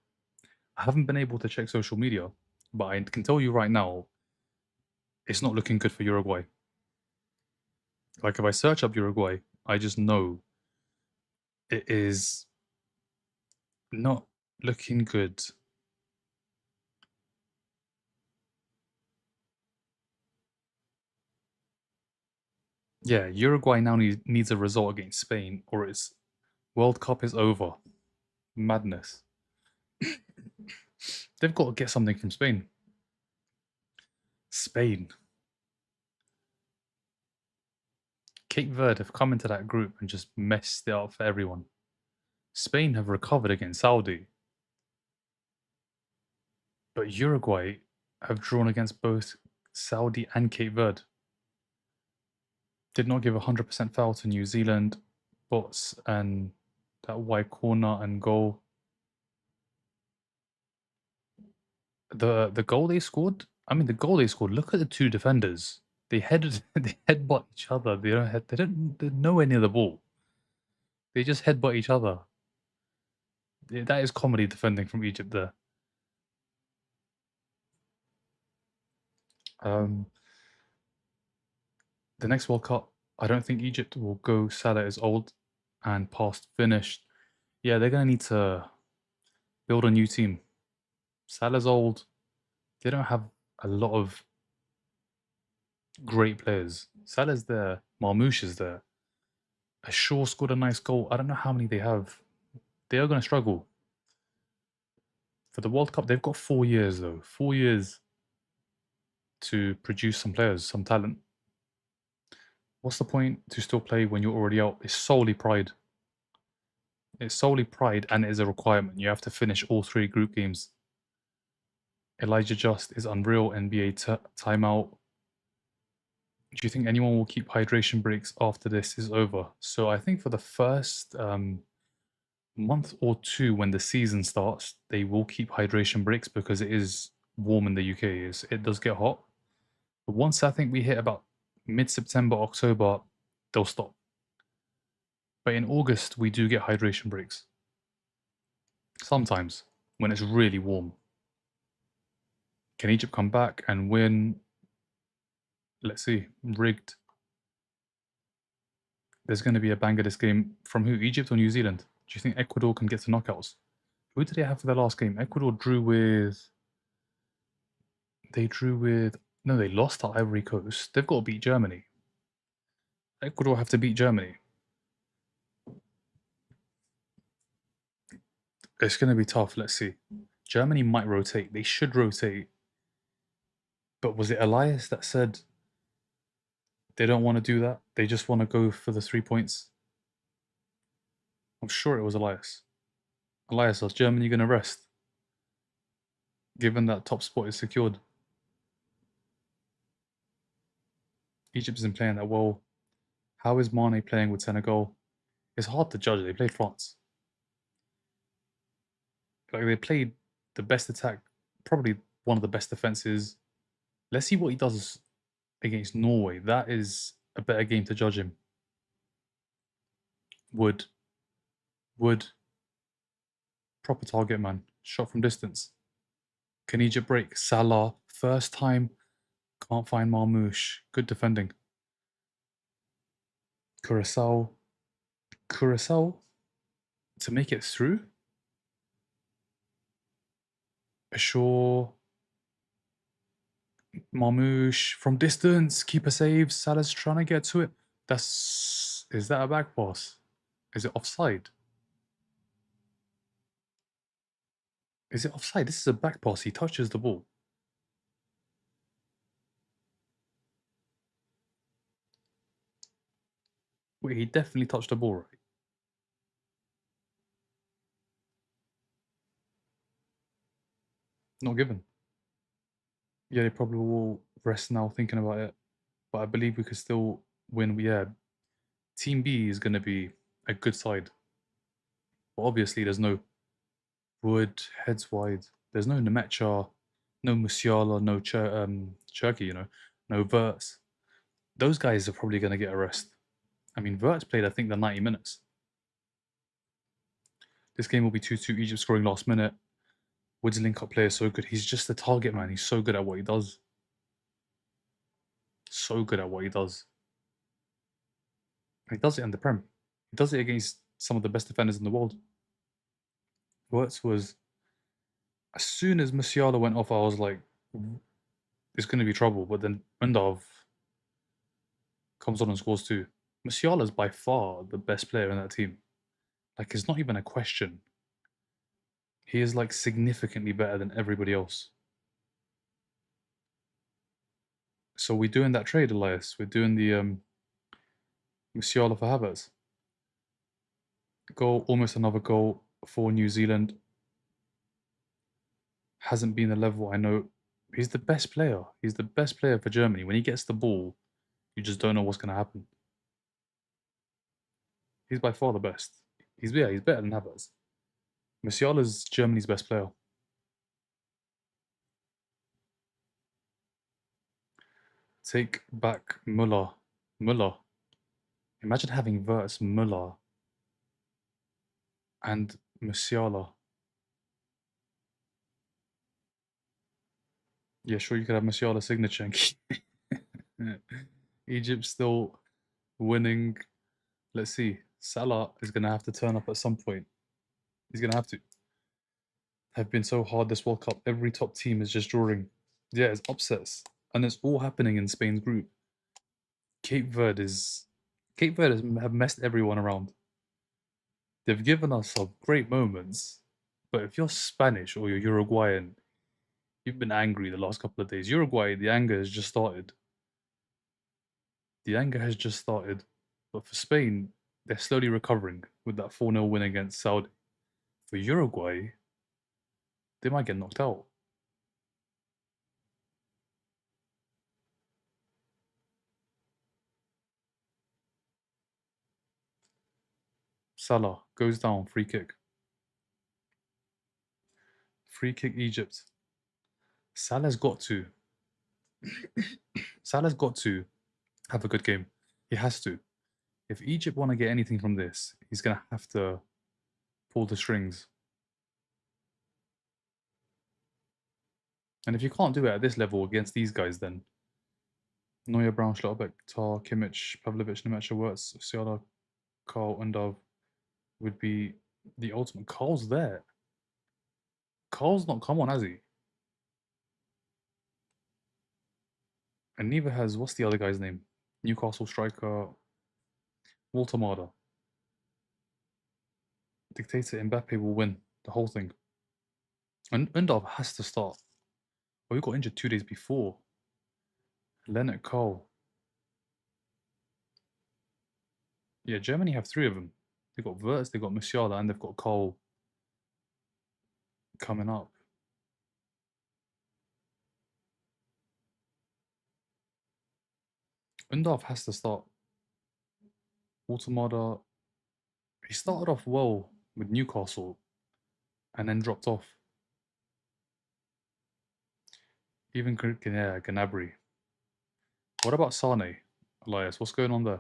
I haven't been able to check social media, but I can tell you right now, it's not looking good for Uruguay. Like if I search up Uruguay, I just know it is not looking good. Yeah, Uruguay now needs a result against Spain, or its World Cup is over. Madness. They've got to get something from Spain. Spain. Cape Verde have come into that group and just messed it up for everyone. Spain have recovered against Saudi, but Uruguay have drawn against both Saudi and Cape Verde. Did not give a 100% foul to New Zealand, bots and that wide corner and goal. The goal they scored. I mean, the goal they scored. Look at the two defenders. They headbutt each other. They're nowhere near the ball. They just headbutt each other. That is comedy defending from Egypt there. The next World Cup, I don't think Egypt will go. Salah is old and past finished. Yeah, they're gonna need to build a new team. Salah's old. They don't have a lot of great players. Salah's there. Marmoush is there. Ashore scored a nice goal. I don't know how many they have. They are going to struggle. For the World Cup, they've got 4 years, though. 4 years to produce some players, some talent. What's the point to still play when you're already out? It's solely pride. It's solely pride, and it is a requirement. You have to finish all 3 group games. Elijah Just is unreal. NBA timeout. Do you think anyone will keep hydration breaks after this is over? So I think for the first month or 2 when the season starts, they will keep hydration breaks because it is warm in the UK. It does get hot. But once I think we hit about mid-September, October, they'll stop. But in August, we do get hydration breaks. Sometimes, when it's really warm. Can Egypt come back and win? Let's see. Rigged. There's going to be a banger this game. From who? Egypt or New Zealand? Do you think Ecuador can get to knockouts? Who did they have for their last game? Ecuador drew with... They drew with... No, they lost to Ivory Coast. They've got to beat Germany. Ecuador have to beat Germany. It's going to be tough. Let's see. Germany might rotate. They should rotate. But was it Elias that said they don't want to do that? They just want to go for the 3 points? I'm sure it was Elias. Elias, is Germany going to rest? Given that top spot is secured. Egypt isn't playing that well. How is Mane playing with Senegal? It's hard to judge. They played France. Like, they played the best attack, probably one of the best defenses. Let's see what he does against Norway. That is a better game to judge him. Wood. Proper target, man. Shot from distance. Can Egypt break? Salah. First time. Can't find Marmoush. Good defending. Curacao to make it through. Ashore. Marmoush from distance. Keeper saves. Salah's trying to get to it. Is that a back pass? Is it offside? Is it offside? This is a back pass. He touches the ball. Wait, he definitely touched the ball, right? Not given. Yeah, they probably will rest now thinking about it. But I believe we could still win. Yeah, Team B is going to be a good side. But obviously, there's no Wood, heads wide. There's no Nemecha, no Musiala, no Cherky, no Verts. Those guys are probably going to get a rest. I mean, Verts played, I think, the 90 minutes. This game will be 2-2, Egypt scoring last minute. Wood's link-up player is so good. He's just a target, man. He's so good at what he does. So good at what he does. And he does it in the Prem. He does it against some of the best defenders in the world. Wirtz was... As soon as Musiala went off, I was like, it's going to be trouble. But then Undov comes on and scores too. Musiala is by far the best player in that team. Like, it's not even a question. He is like significantly better than everybody else. So we're doing that trade, Elias. We're doing the Musiala for Havertz. Goal, almost another goal for New Zealand. Hasn't been the level I know. He's the best player. He's the best player for Germany. When he gets the ball, you just don't know what's going to happen. He's by far the best. He's better than Havertz. Musiala's Germany's best player. Take back Müller. Müller. Imagine having Wirtz, Müller, and Musiala. Yeah, sure, you could have Musiala's signature. Egypt still winning. Let's see. Salah is going to have to turn up at some point. He's going to have to. Have been so hard this World Cup. Every top team is just drawing. Yeah, it's upsets. And it's all happening in Spain's group. Cape Verde have messed everyone around. They've given us some great moments, but if you're Spanish or you're Uruguayan, you've been angry the last couple of days. Uruguay, the anger has just started. The anger has just started. But for Spain, they're slowly recovering with that 4-0 win against Saudi. For Uruguay, they might get knocked out. Salah goes down, free kick. Free kick Egypt. Salah's got to. Salah's got to have a good game. He has to. If Egypt want to get anything from this, he's going to have to pull the strings. And if you can't do it at this level against these guys, then Neuer, Brown, Schlotterbeck, Tar, Kimmich, Pavlovic, Nemecha, Wirtz, Siala, Karl, Undav would be the ultimate. Karl's there. Karl's not come on, has he? And neither has, what's the other guy's name? Newcastle striker, Walter Marder. Dictator Mbappe will win the whole thing. And Undav has to start. Oh, he got injured 2 days before. Leonard Cole. Yeah, Germany have 3 of them. They've got Wirtz, they've got Musiala, and they've got Cole coming up. Undav has to start. Walter he started off well with Newcastle and then dropped off. Even Gnabry. What about Sane, Elias? What's going on there?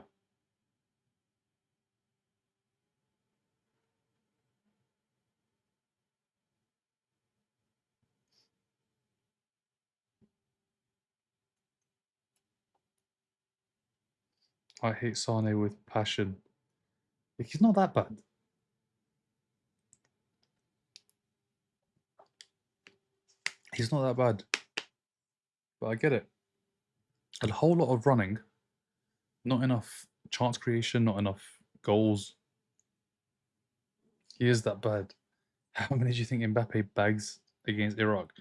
I hate Sane with passion. Like, he's not that bad. He's not that bad. But I get it. A whole lot of running, not enough chance creation, not enough goals. He is that bad. How many do you think Mbappe bags against Iraq?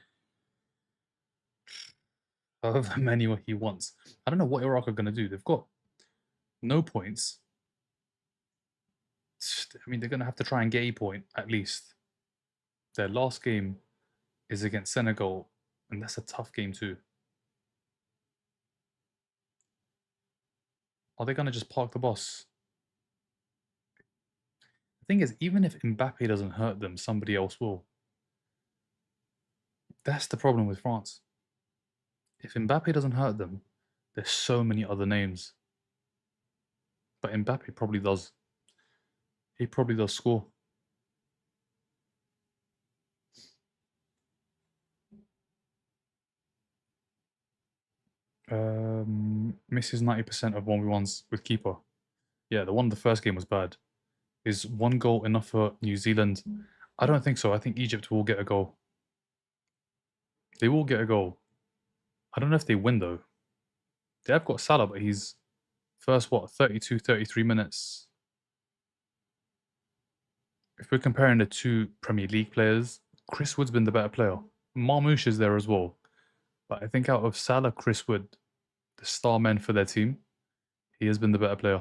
However many he wants. I don't know what Iraq are going to do. They've got no points. I mean, they're going to have to try and get a point, at least. Their last game is against Senegal, and that's a tough game too. Are they going to just park the bus? The thing is, even if Mbappe doesn't hurt them, somebody else will. That's the problem with France. If Mbappe doesn't hurt them, there's so many other names. But Mbappe probably does. He probably does score. Misses 90% of 1v1s with keeper. Yeah, the first game was bad. Is 1 goal enough for New Zealand? I don't think so. I think Egypt will get a goal. They will get a goal. I don't know if they win though. They have got Salah, but he's First, what, 32, 33 minutes? If we're comparing the two Premier League players, Chris Wood's been the better player. Marmoush is there as well. But I think out of Salah, Chris Wood, the star men for their team, he has been the better player.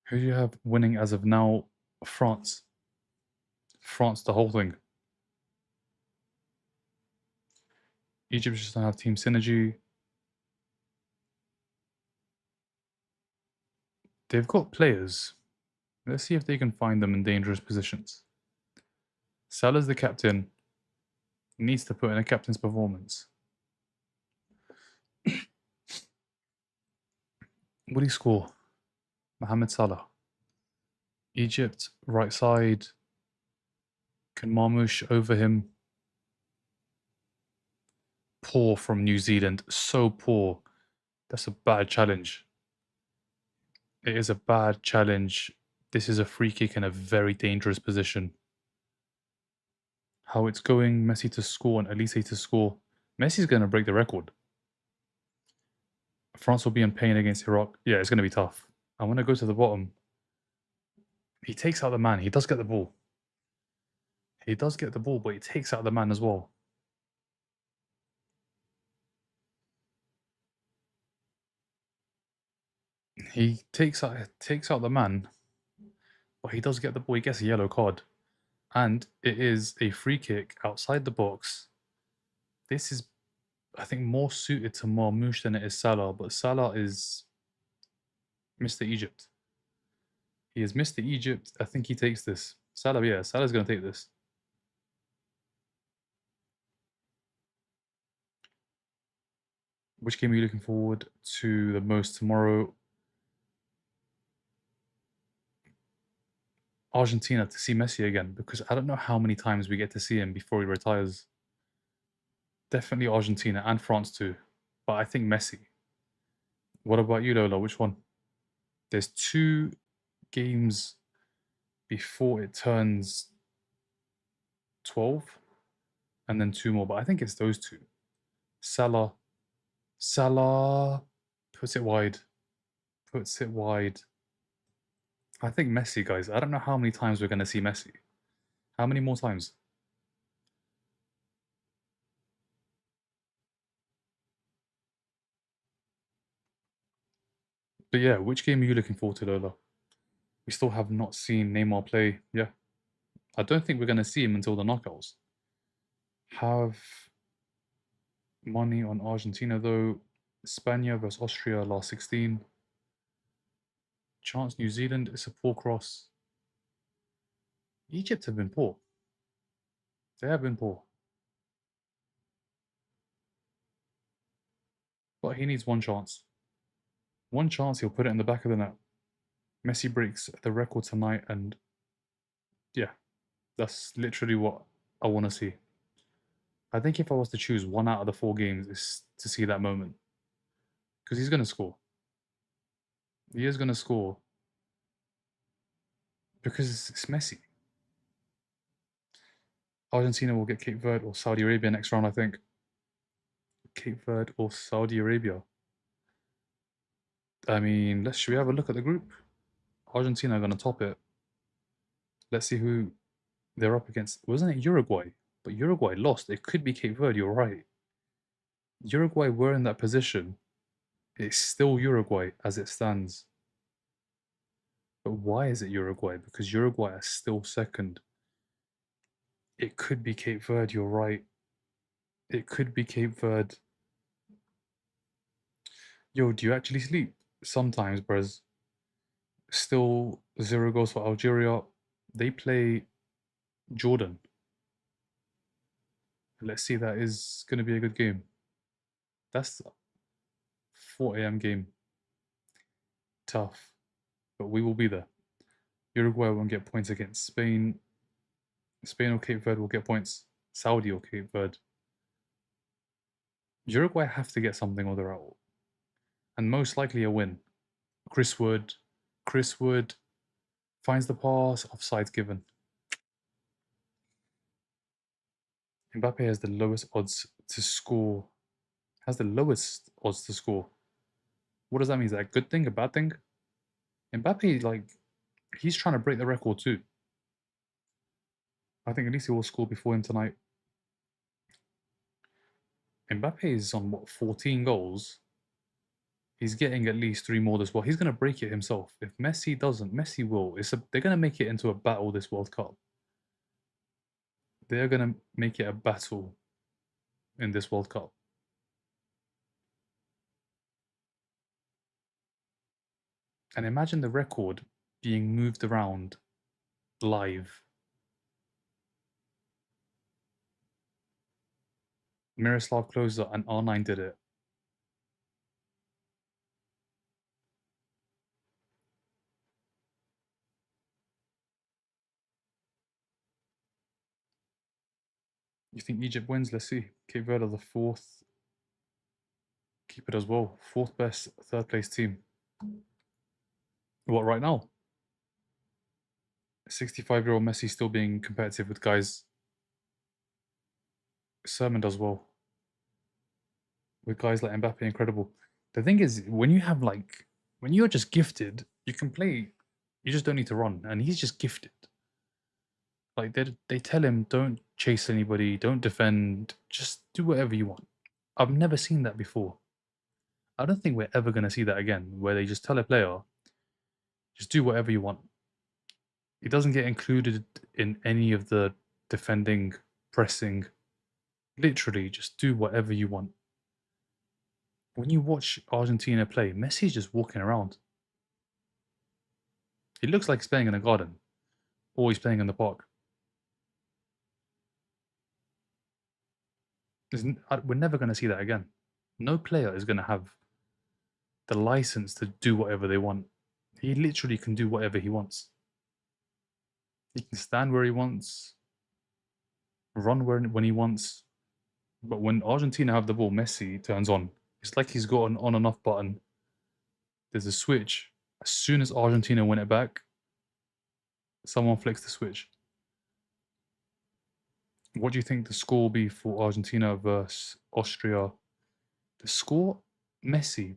Who do you have winning as of now? France. France, the whole thing. Egypt just don't have team synergy. They've got players. Let's see if they can find them in dangerous positions. Salah's the captain. He needs to put in a captain's performance. What do you score? Mohamed Salah. Egypt, right side. Can Marmoush over him? Poor from New Zealand. So poor. That's a bad challenge. It is a bad challenge. This is a free kick in a very dangerous position. How it's going, Messi to score and Elise to score. Messi's going to break the record. France will be in pain against Iraq. Yeah, it's going to be tough. I want to go to the bottom. He takes out the man. He does get the ball. He does get the ball, but he takes out the man as well. He takes out the man, but he does get the ball. He gets a yellow card. And it is a free kick outside the box. This is, I think, more suited to Marmoush than it is Salah, but Salah is Mr. Egypt. He is Mr. Egypt. I think he takes this. Salah, yeah, Salah's going to take this. Which game are you looking forward to the most tomorrow? Argentina, to see Messi again, because I don't know how many times we get to see him before he retires. Definitely Argentina and France too, but I think Messi. What about you, Lola? Which one? There's 2 games before it turns 12, and then 2 more, but I think it's those 2. Salah puts it wide. I think Messi, guys. I don't know how many times we're going to see Messi. How many more times? But yeah, which game are you looking forward to, Lola? We still have not seen Neymar play. Yeah. I don't think we're going to see him until the knockouts. Have money on Argentina, though. Spania versus Austria, last 16. Chance New Zealand, it's a poor cross. Egypt have been poor. They have been poor. But he needs one chance. One chance, he'll put it in the back of the net. Messi breaks the record tonight, and yeah, that's literally what I want to see. I think if I was to choose one out of the 4 games, is to see that moment. Because he's going to score. He is going to score. Because it's Messi. Argentina will get Cape Verde or Saudi Arabia next round, I think. Cape Verde or Saudi Arabia. I mean, should we have a look at the group? Argentina are going to top it. Let's see who they're up against. Wasn't it Uruguay? But Uruguay lost. It could be Cape Verde, you're right. Uruguay were in that position. It's still Uruguay as it stands. But why is it Uruguay? Because Uruguay is still second. It could be Cape Verde, you're right. It could be Cape Verde. Yo, do you actually sleep? Sometimes, bros. Still 0 goals for Algeria. They play Jordan. Let's see, that is going to be a good game. That's 4 a.m. game. Tough. But we will be there. Uruguay won't get points against Spain. Spain or Cape Verde will get points. Saudi or Cape Verde. Uruguay have to get something or they're out. And most likely a win. Chris Wood finds the pass, offsides given. Mbappe has the lowest odds to score. Has the lowest odds to score. What does that mean? Is that a good thing? A bad thing? Mbappe, like, he's trying to break the record too. I think at least he will score before him tonight. Mbappe is on what, 14 goals? He's getting at least 3 more this well. He's going to break it himself. If Messi doesn't, Messi will. They're going to make it into a battle this World Cup. They're going to make it a battle in this World Cup. And imagine the record being moved around live. Miroslav Klose and R9 did it. You think Egypt wins? Let's see. Cape Verde are the 4th. Keep it as well. 4th best, 3rd place team. What, right now? 65-year-old Messi still being competitive with guys. Sermon does well. With guys like Mbappe, incredible. The thing is, when you're just gifted, you can play. You just don't need to run, and he's just gifted. Like they tell him, don't chase anybody, don't defend, just do whatever you want. I've never seen that before. I don't think we're ever going to see that again, where they just tell a player, just do whatever you want. He doesn't get included in any of the defending, pressing. Literally, just do whatever you want. When you watch Argentina play, Messi's just walking around. He looks like he's playing in a garden, or he's playing in the park. We're never going to see that again. No player is going to have the license to do whatever they want. He literally can do whatever he wants. He can stand where he wants, run when he wants. But when Argentina have the ball, Messi turns on. It's like he's got an on and off button. There's a switch. As soon as Argentina win it back, someone flicks the switch. What do you think the score will be for Argentina versus Austria? The score? Messi.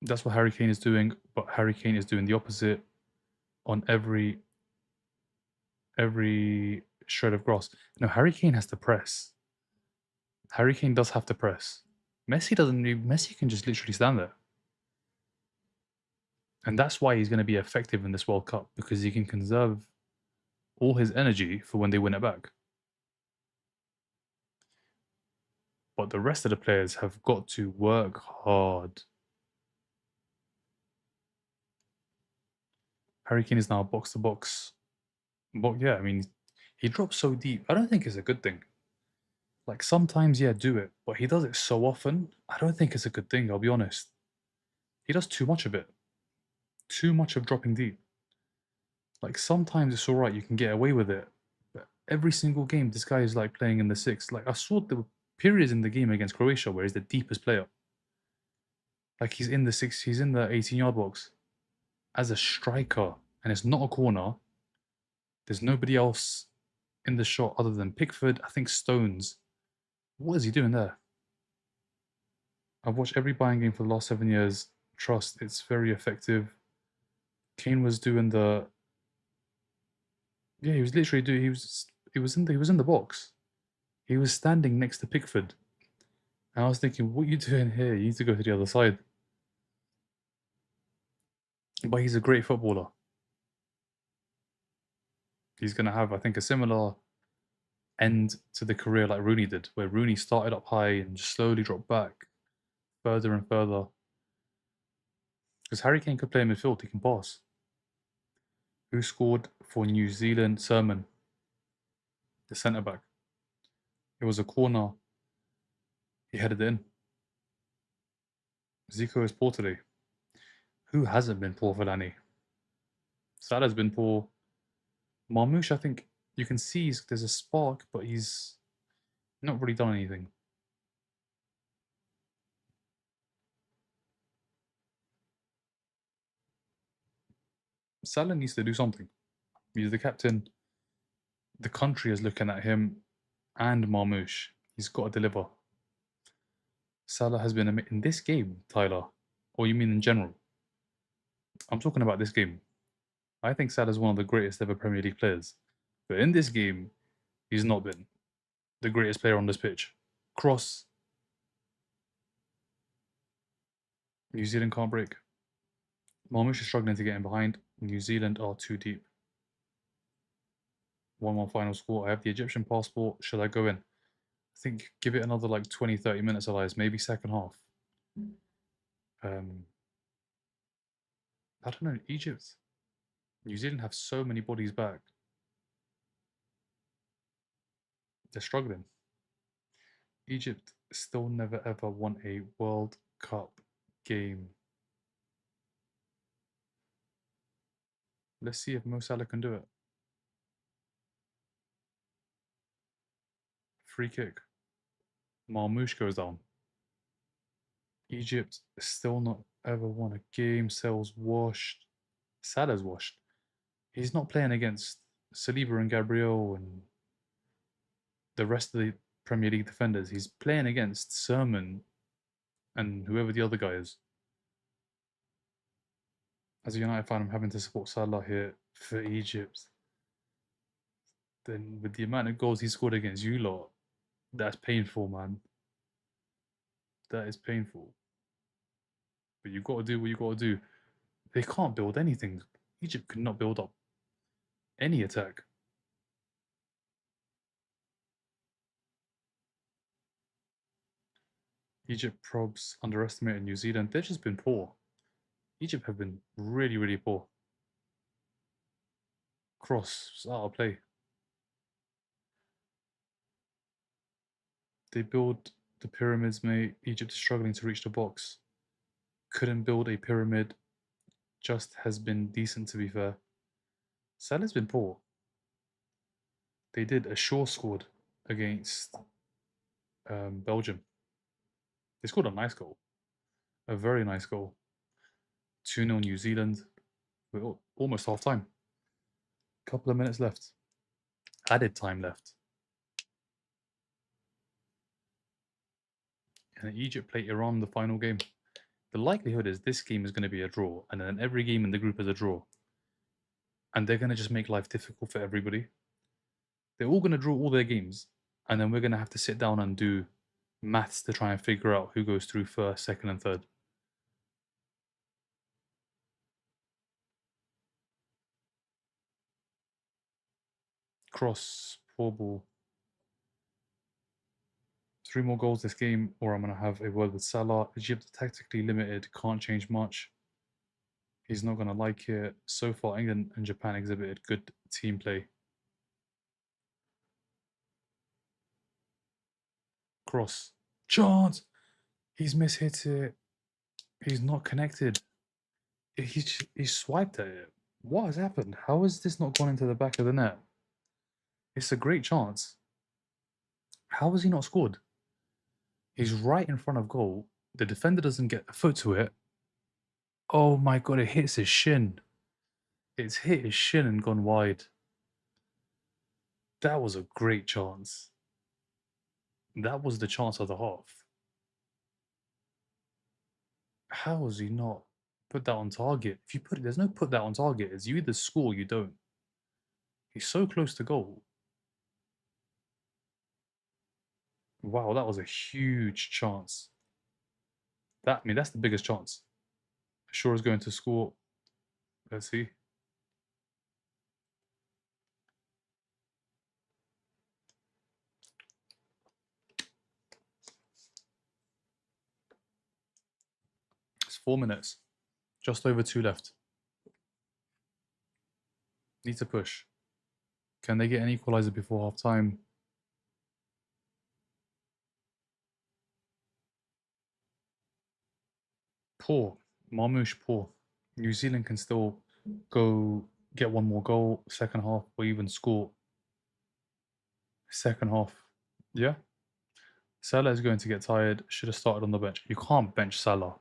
That's what Harry Kane is doing, but Harry Kane is doing the opposite on every shred of grass. No, Harry Kane has to press. Harry Kane does have to press. Messi doesn't need, Messi can just literally stand there. And that's why he's going to be effective in this World Cup, because he can conserve all his energy for when they win it back. But the rest of the players have got to work hard. Harry Kane is now box to box. But yeah, I mean, he drops so deep. I don't think it's a good thing. Like sometimes, yeah, do it, but he does it so often. I don't think it's a good thing. I'll be honest. He does too much of it. Too much of dropping deep. Like sometimes it's all right, you can get away with it, but every single game, this guy is like playing in the 6. Like I saw the periods in the game against Croatia where he's the deepest player. Like he's in the 6, he's in the 18-yard box as a striker, and it's not a corner. There's nobody else in the shot other than Pickford. I think Stones. What is he doing there? I've watched every Bayern game for the last 7 years. Trust, it's very effective. Kane was doing the. Yeah, he was literally doing. He was in the box. He was standing next to Pickford, and I was thinking, what are you doing here? You need to go to the other side. But he's a great footballer. He's gonna have, I think, a similar end to the career like Rooney did, where Rooney started up high and just slowly dropped back further and further. Because Harry Kane could play in midfield, he can pass. Who scored for New Zealand? Sermon, the centre back. It was a corner. He headed it in. Zico is poor today. Who hasn't been poor for Danny? Salah's been poor. Marmoush, I think you can see there's a spark, but he's not really done anything. Salah needs to do something. He's the captain. The country is looking at him and Marmoush. He's got to deliver. Salah has been in this game, Tyler. Or you mean in general? I'm talking about this game. I think Salah is one of the greatest ever Premier League players. But in this game, he's not been the greatest player on this pitch. Cross. New Zealand can't break. Marmoush is struggling to get in behind. New Zealand are too deep. 1-1 final score. I have the Egyptian passport. Should I go in? I think give it another like 20, 30 minutes, Elias. Maybe second half. I don't know. Egypt. New Zealand have so many bodies back. They're struggling. Egypt still never ever won a World Cup game. Let's see if Mo Salah can do it. Free kick. Marmoush goes down. Egypt still not ever won a game. Salah's washed. Salah's washed. He's not playing against Saliba and Gabriel and the rest of the Premier League defenders. He's playing against Sermon and whoever the other guy is. As a United fan, I'm having to support Salah here for Egypt. Then with the amount of goals he scored against you lot, that's painful, man. That is painful. But you got to do what you got to do. They can't build anything. Egypt could not build up any attack. Egypt probs underestimated New Zealand. They've just been poor. Egypt have been really, really poor. Cross out of play. They build the pyramids, mate. Egypt is struggling to reach the box. Couldn't build a pyramid. Just has been decent, to be fair. Salah's been poor. They did a sure scored against Belgium. They scored a nice goal. A very nice goal. 2-0 New Zealand. We're almost half time. Couple of minutes left. Added time left. And Egypt play Iran the final game. The likelihood is this game is going to be a draw, and then every game in the group is a draw. And they're going to just make life difficult for everybody. They're all going to draw all their games, and then we're going to have to sit down and do maths to try and figure out who goes through first, second, and third. Cross, poor ball. 3 more goals this game, or I'm going to have a word with Salah. Egypt tactically limited, can't change much. He's not going to like it. So far, England and Japan exhibited good team play. Cross. Chance! He's mishit it. He's not connected. He swiped at it. What has happened? How has this not gone into the back of the net? It's a great chance. How has he not scored? He's right in front of goal. The defender doesn't get a foot to it. Oh my god, it hits his shin. It's hit his shin and gone wide. That was a great chance. That was the chance of the half. How has he not put that on target? If you put it, there's no put that on target. It's you either score or you don't. He's so close to goal. Wow, that was a huge chance. That's the biggest chance. Shaw is going to score. Let's see. It's 4 minutes. Just over 2 left. Need to push. Can they get an equalizer before half time? Poor. Marmoush poor. New Zealand can still go get 1 more goal, second half, or even score. Second half. Yeah. Salah is going to get tired. Should have started on the bench. You can't bench Salah.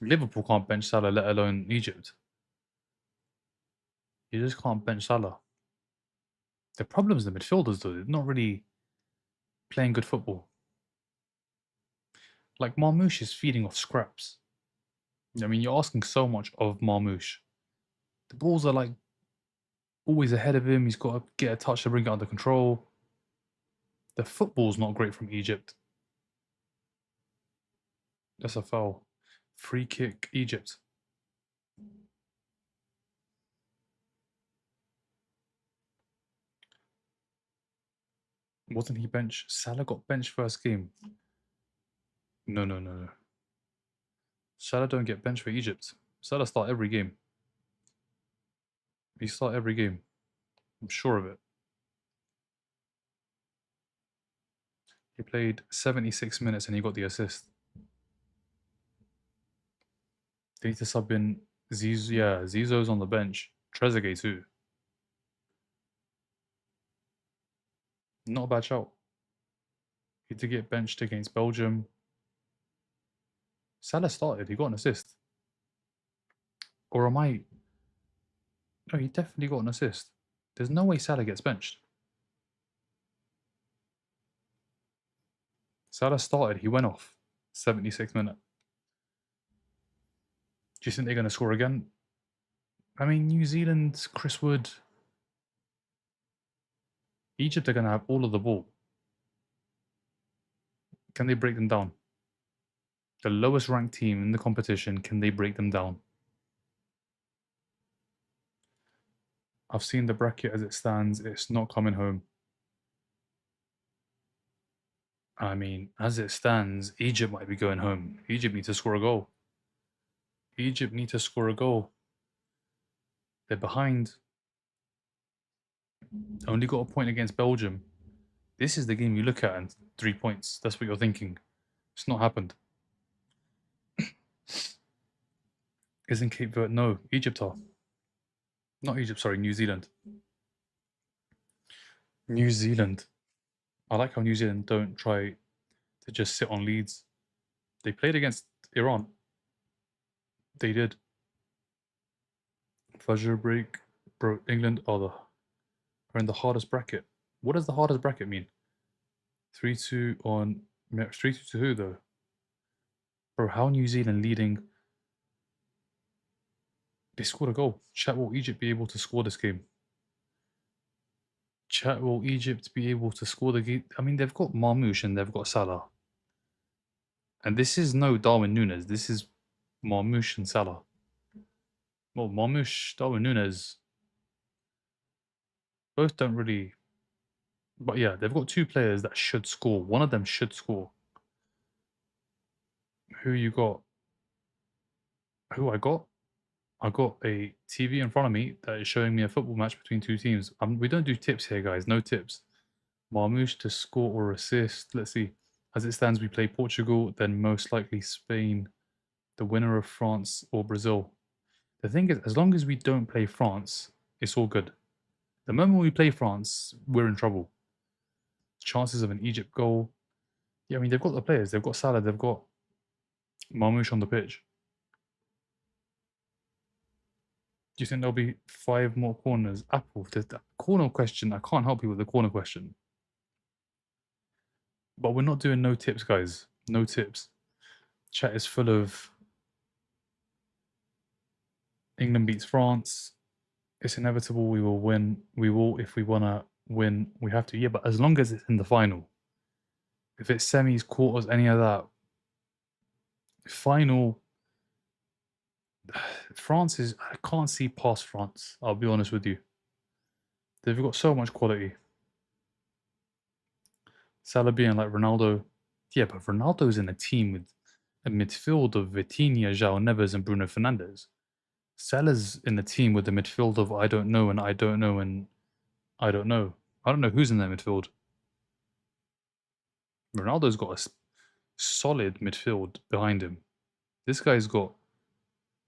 Liverpool can't bench Salah, let alone Egypt. You just can't bench Salah. The problem is the midfielders, though. They're not really playing good football. Like, Marmoush is feeding off scraps. I mean, you're asking so much of Marmoush. The balls are, like, always ahead of him. He's got to get a touch to bring it under control. The football's not great from Egypt. That's a foul. Free kick, Egypt. Wasn't he benched? Salah got benched first game. No, no, no, no. Salah don't get benched for Egypt. Salah start every game. He start every game. I'm sure of it. He played 76 minutes and he got the assist. They need to sub in Zizou. Yeah, Zizou's on the bench. Trezeguet too. Not a bad shout. He did get benched against Belgium. Salah started. He got an assist. Or am I... No, he definitely got an assist. There's no way Salah gets benched. Salah started. He went off. 76 minute. Do you think they're going to score again? I mean, New Zealand, Chris Wood... Egypt are going to have all of the ball. Can they break them down? The lowest ranked team in the competition, can they break them down? I've seen the bracket as it stands. It's not coming home. I mean, as it stands, Egypt might be going home. Egypt need to score a goal. Egypt need to score a goal. They're behind. Only got a point against Belgium. This is the game you look at and 3 points. That's what you're thinking. It's not happened. Isn't Cape Verde? No, Egypt are. Not Egypt, sorry, New Zealand. New Zealand. I like how New Zealand don't try to just sit on leads. They played against Iran. They did. Fajr break. Bro, England are in the hardest bracket. What does the hardest bracket mean? 3-2 on... 3-2 to who, though? Bro, how New Zealand leading... They scored a goal. Chat, will Egypt be able to score this game? Chat, will Egypt be able to score the game? I mean, they've got Marmoush and they've got Salah. And this is no Darwin Núñez. This is Marmoush and Salah. Well, Marmoush, Darwin Núñez, both don't really... But yeah, they've got two players that should score. One of them should score. Who you got? Who I got? I got a TV in front of me that is showing me a football match between two teams. We don't do tips here, guys. No tips. Marmoush to score or assist. Let's see. As it stands, we play Portugal, then most likely Spain, the winner of France or Brazil. The thing is, as long as we don't play France, it's all good. The moment we play France, we're in trouble. Chances of an Egypt goal. Yeah, I mean, they've got the players. They've got Salah. They've got Marmoush on the pitch. Do you think there'll be 5 more corners? Apple, the corner question, I can't help you with the corner question. But we're not doing no tips, guys. No tips. Chat is full of England beats France. It's inevitable we will win. We will, if we want to win, we have to. Yeah, but as long as it's in the final. If it's semis, quarters, any of that. Final. France is... I can't see past France. I'll be honest with you. They've got so much quality. Salah being like Ronaldo. Yeah, but Ronaldo's in a team with a midfield of Vitinha, João Neves, and Bruno Fernandes. Salah's in a team with a midfield of I don't know and I don't know and I don't know. I don't know who's in that midfield. Ronaldo's got a solid midfield behind him. This guy's got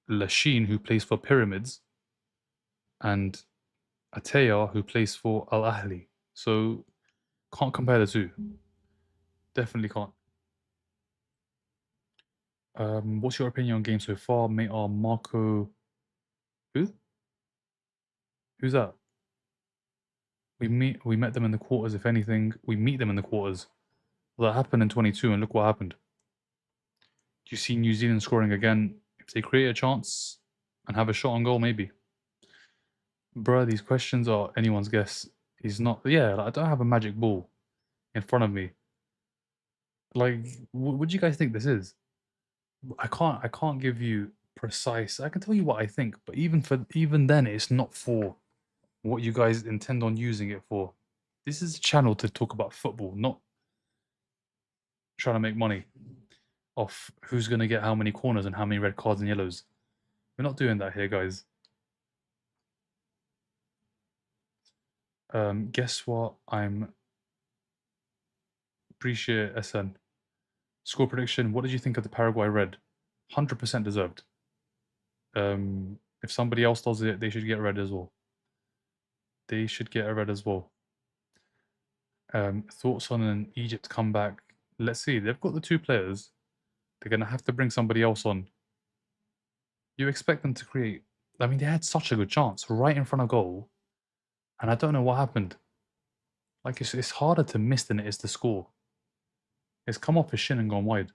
Lachine, who plays for Pyramids, and Ataya, who plays for Al Ahly. So, can't compare the two. Definitely can't. What's your opinion on game so far? Mate, Marco... Who? Who's that? We met them in the quarters, if anything. We meet them in the quarters. Well, that happened in 22, and look what happened. Do you see New Zealand scoring again? If they create a chance and have a shot on goal, maybe. Bruh, these questions are anyone's guess. He's not. Yeah, like, I don't have a magic ball in front of me. Like, what do you guys think this is? I can't give you precise. I can tell you what I think, but even then, it's not for what you guys intend on using it for. This is a channel to talk about football, not trying to make money off who's going to get how many corners and how many red cards and yellows. We're not doing that here, guys. Guess what? I'm appreciate SN. Score prediction. What did you think of the Paraguay red? 100% deserved. If somebody else does it, they should get red as well. They should get a red as well. Thoughts on an Egypt comeback? Let's see. They've got the two players. They're going to have to bring somebody else on. You expect them to create. I mean, they had such a good chance right in front of goal, and I don't know what happened. Like, it's harder to miss than it is to score. It's come off his shin and gone wide.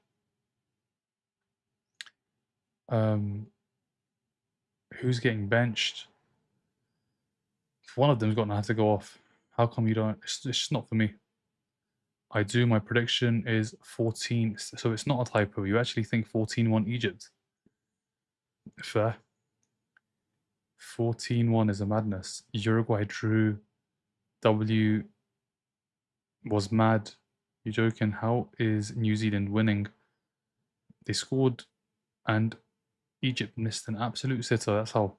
Who's getting benched? One of them's going to have to go off. How come you don't? It's just not for me. I do. My prediction is 14. So it's not a typo. You actually think 14-1 Egypt. Fair. 14-1 is a madness. Uruguay drew. W was mad. You joking? How is New Zealand winning? They scored and Egypt missed an absolute sitter. That's how.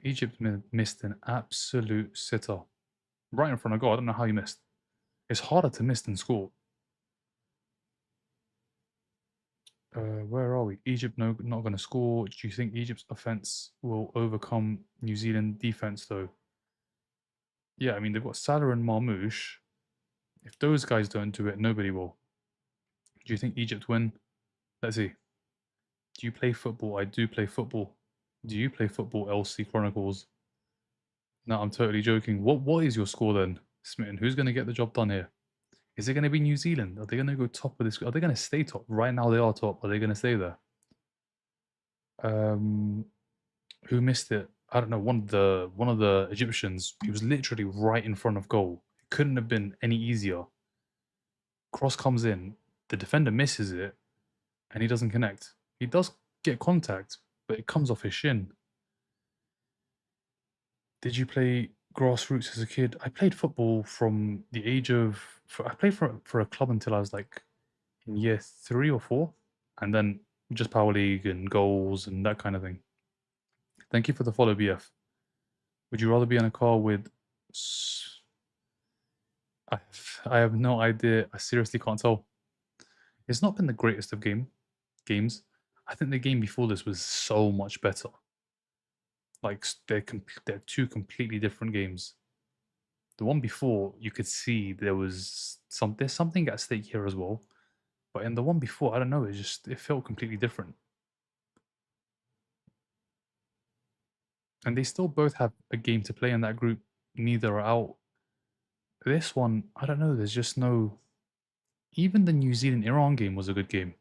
Egypt missed an absolute sitter. Right in front of goal. I don't know how you missed. It's harder to miss than score. Where are we? Egypt not going to score. Do you think Egypt's offense will overcome New Zealand defense though? Yeah, I mean they've got Salah and Marmoush. If those guys don't do it, nobody will. Do you think Egypt win? Let's see. Do you play football? I do play football. Do you play football, LC Chronicles? No, I'm totally joking. What is your score then, Smitten? Who's going to get the job done here? Is it going to be New Zealand? Are they going to go top of this? Are they going to stay top? Right now they are top. Are they going to stay there? Who missed it? I don't know. One of the Egyptians. He was literally right in front of goal. It couldn't have been any easier. Cross comes in. The defender misses it, and he doesn't connect. He does get contact, but it comes off his shin. Did you play grassroots as a kid? I played football from the age of. I played for a club until I was like in year 3 or 4, and then just power league and goals and that kind of thing. Thank you for the follow, BF. Would you rather be in a car with? I have no idea. I seriously can't tell. It's not been the greatest of games. I think the game before this was so much better. Like they're two completely different games. The one before, you could see there's something at stake here as well. But in the one before, I don't know, it felt completely different. And they still both have a game to play in that group. Neither are out. This one, I don't know, there's just no. Even the New Zealand Iran game was a good game.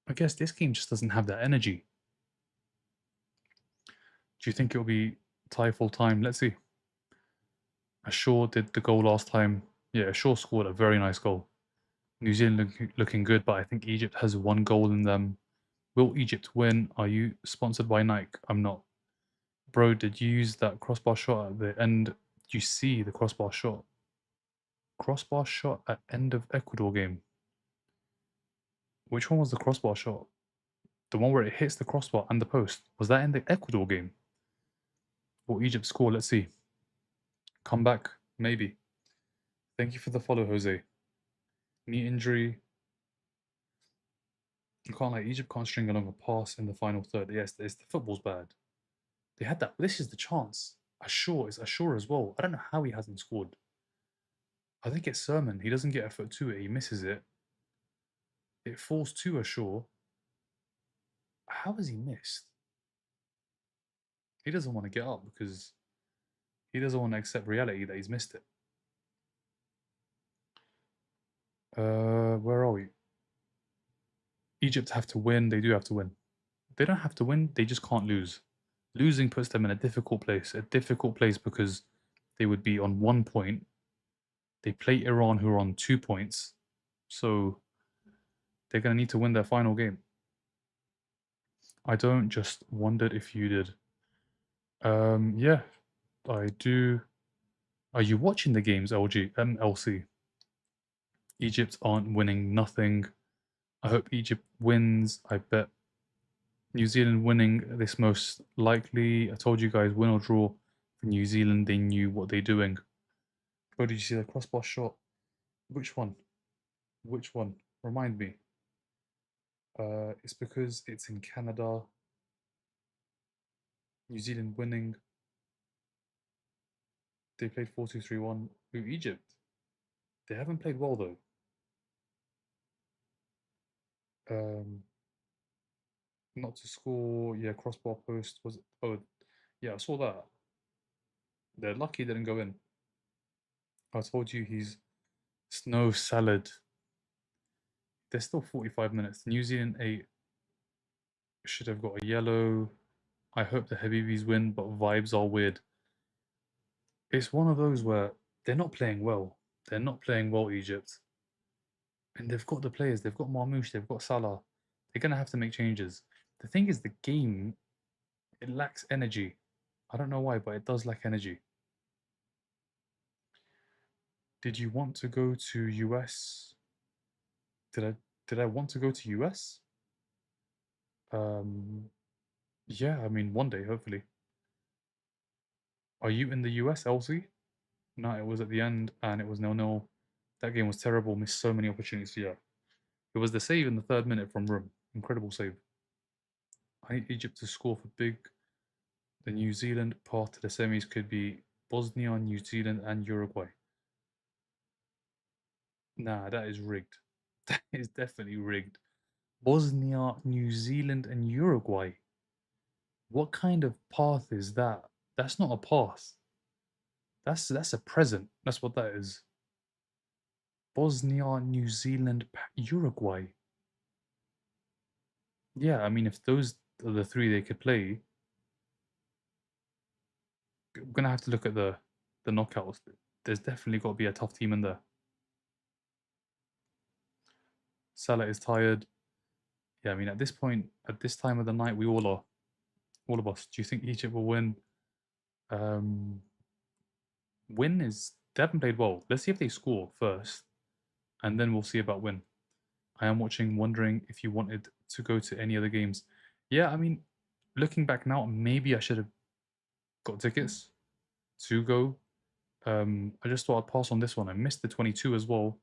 I guess this game just doesn't have that energy. Do you think it'll be tie full time? Let's see. Ashore did the goal last time. Yeah, Ashore scored a very nice goal. New Zealand looking good, but I think Egypt has one goal in them. Will Egypt win? Are you sponsored by Nike? I'm not. Bro, did you use that crossbar shot at the end? Did you see the crossbar shot? Crossbar shot at end of Ecuador game. Which one was the crossbar shot? The one where it hits the crossbar and the post. Was that in the Ecuador game? Will Egypt score? Let's see. Come back, maybe. Thank you for the follow, Jose. Knee injury. You can't like Egypt can't string along a pass in the final third. Yes, the football's bad. They had that. This is the chance. Ashore is Ashore as well. I don't know how he hasn't scored. I think it's Sermon. He doesn't get a foot to it. He misses it. It falls to Ashore. How has he missed? He doesn't want to get up because He doesn't want to accept reality that he's missed it. Where are we? Egypt have to win. They do have to win. They don't have to win. They just can't lose. Losing puts them in a difficult place. A difficult place because they would be on 1 point. They play Iran, who are on 2 points. So they're going to need to win their final game. I don't, just wondered if you did. Yeah, I do. Are you watching the games, LC? Egypt aren't winning nothing. I hope Egypt wins. I bet New Zealand winning this most likely. I told you guys, win or draw for New Zealand. They knew what they're doing. Oh, did you see the crossbar shot? Which one? Which one? Remind me. It's because it's in Canada. New Zealand winning. They played 4-2-3-1. Ooh, Egypt. They haven't played well though. Not to score. Yeah, crossbar post was it? Oh, yeah, I saw that. They're lucky it didn't go in. I told you he's snow salad. There's still 45 minutes. New Zealand 8 should have got a yellow. I hope the Habibis win, but vibes are weird. It's one of those where they're not playing well. They're not playing well, Egypt. And they've got the players. They've got Marmoush. They've got Salah. They're going to have to make changes. The thing is, the game, it lacks energy. I don't know why, but it does lack energy. Did you want to go to US? Did I want to go to US? Um, yeah, I mean one day, hopefully. Are you in the US, Elsie? No, it was at the end and it was 0-0. That game was terrible, missed so many opportunities. Yeah. It was the save in the 3rd minute from Room. Incredible save. I need Egypt to score for big. The New Zealand path to the semis could be Bosnia, New Zealand, and Uruguay. Nah, that is rigged. That is definitely rigged. Bosnia, New Zealand, and Uruguay. What kind of path is that? That's not a path. That's a present. That's what that is. Bosnia, New Zealand, Uruguay. Yeah, I mean, if those are the three they could play, we're gonna have to look at the knockouts. There's definitely got to be a tough team in there. Salah is tired. Yeah, I mean, at this point, at this time of the night, we all are. All of us. Do you think Egypt will win? Um, win is they haven't played well. Let's see if they score first, and then we'll see about win. I am watching, wondering if you wanted to go to any other games. Yeah, I mean, looking back now, maybe I should have got tickets to go. I just thought I'd pass on this one. I missed the 22 as well.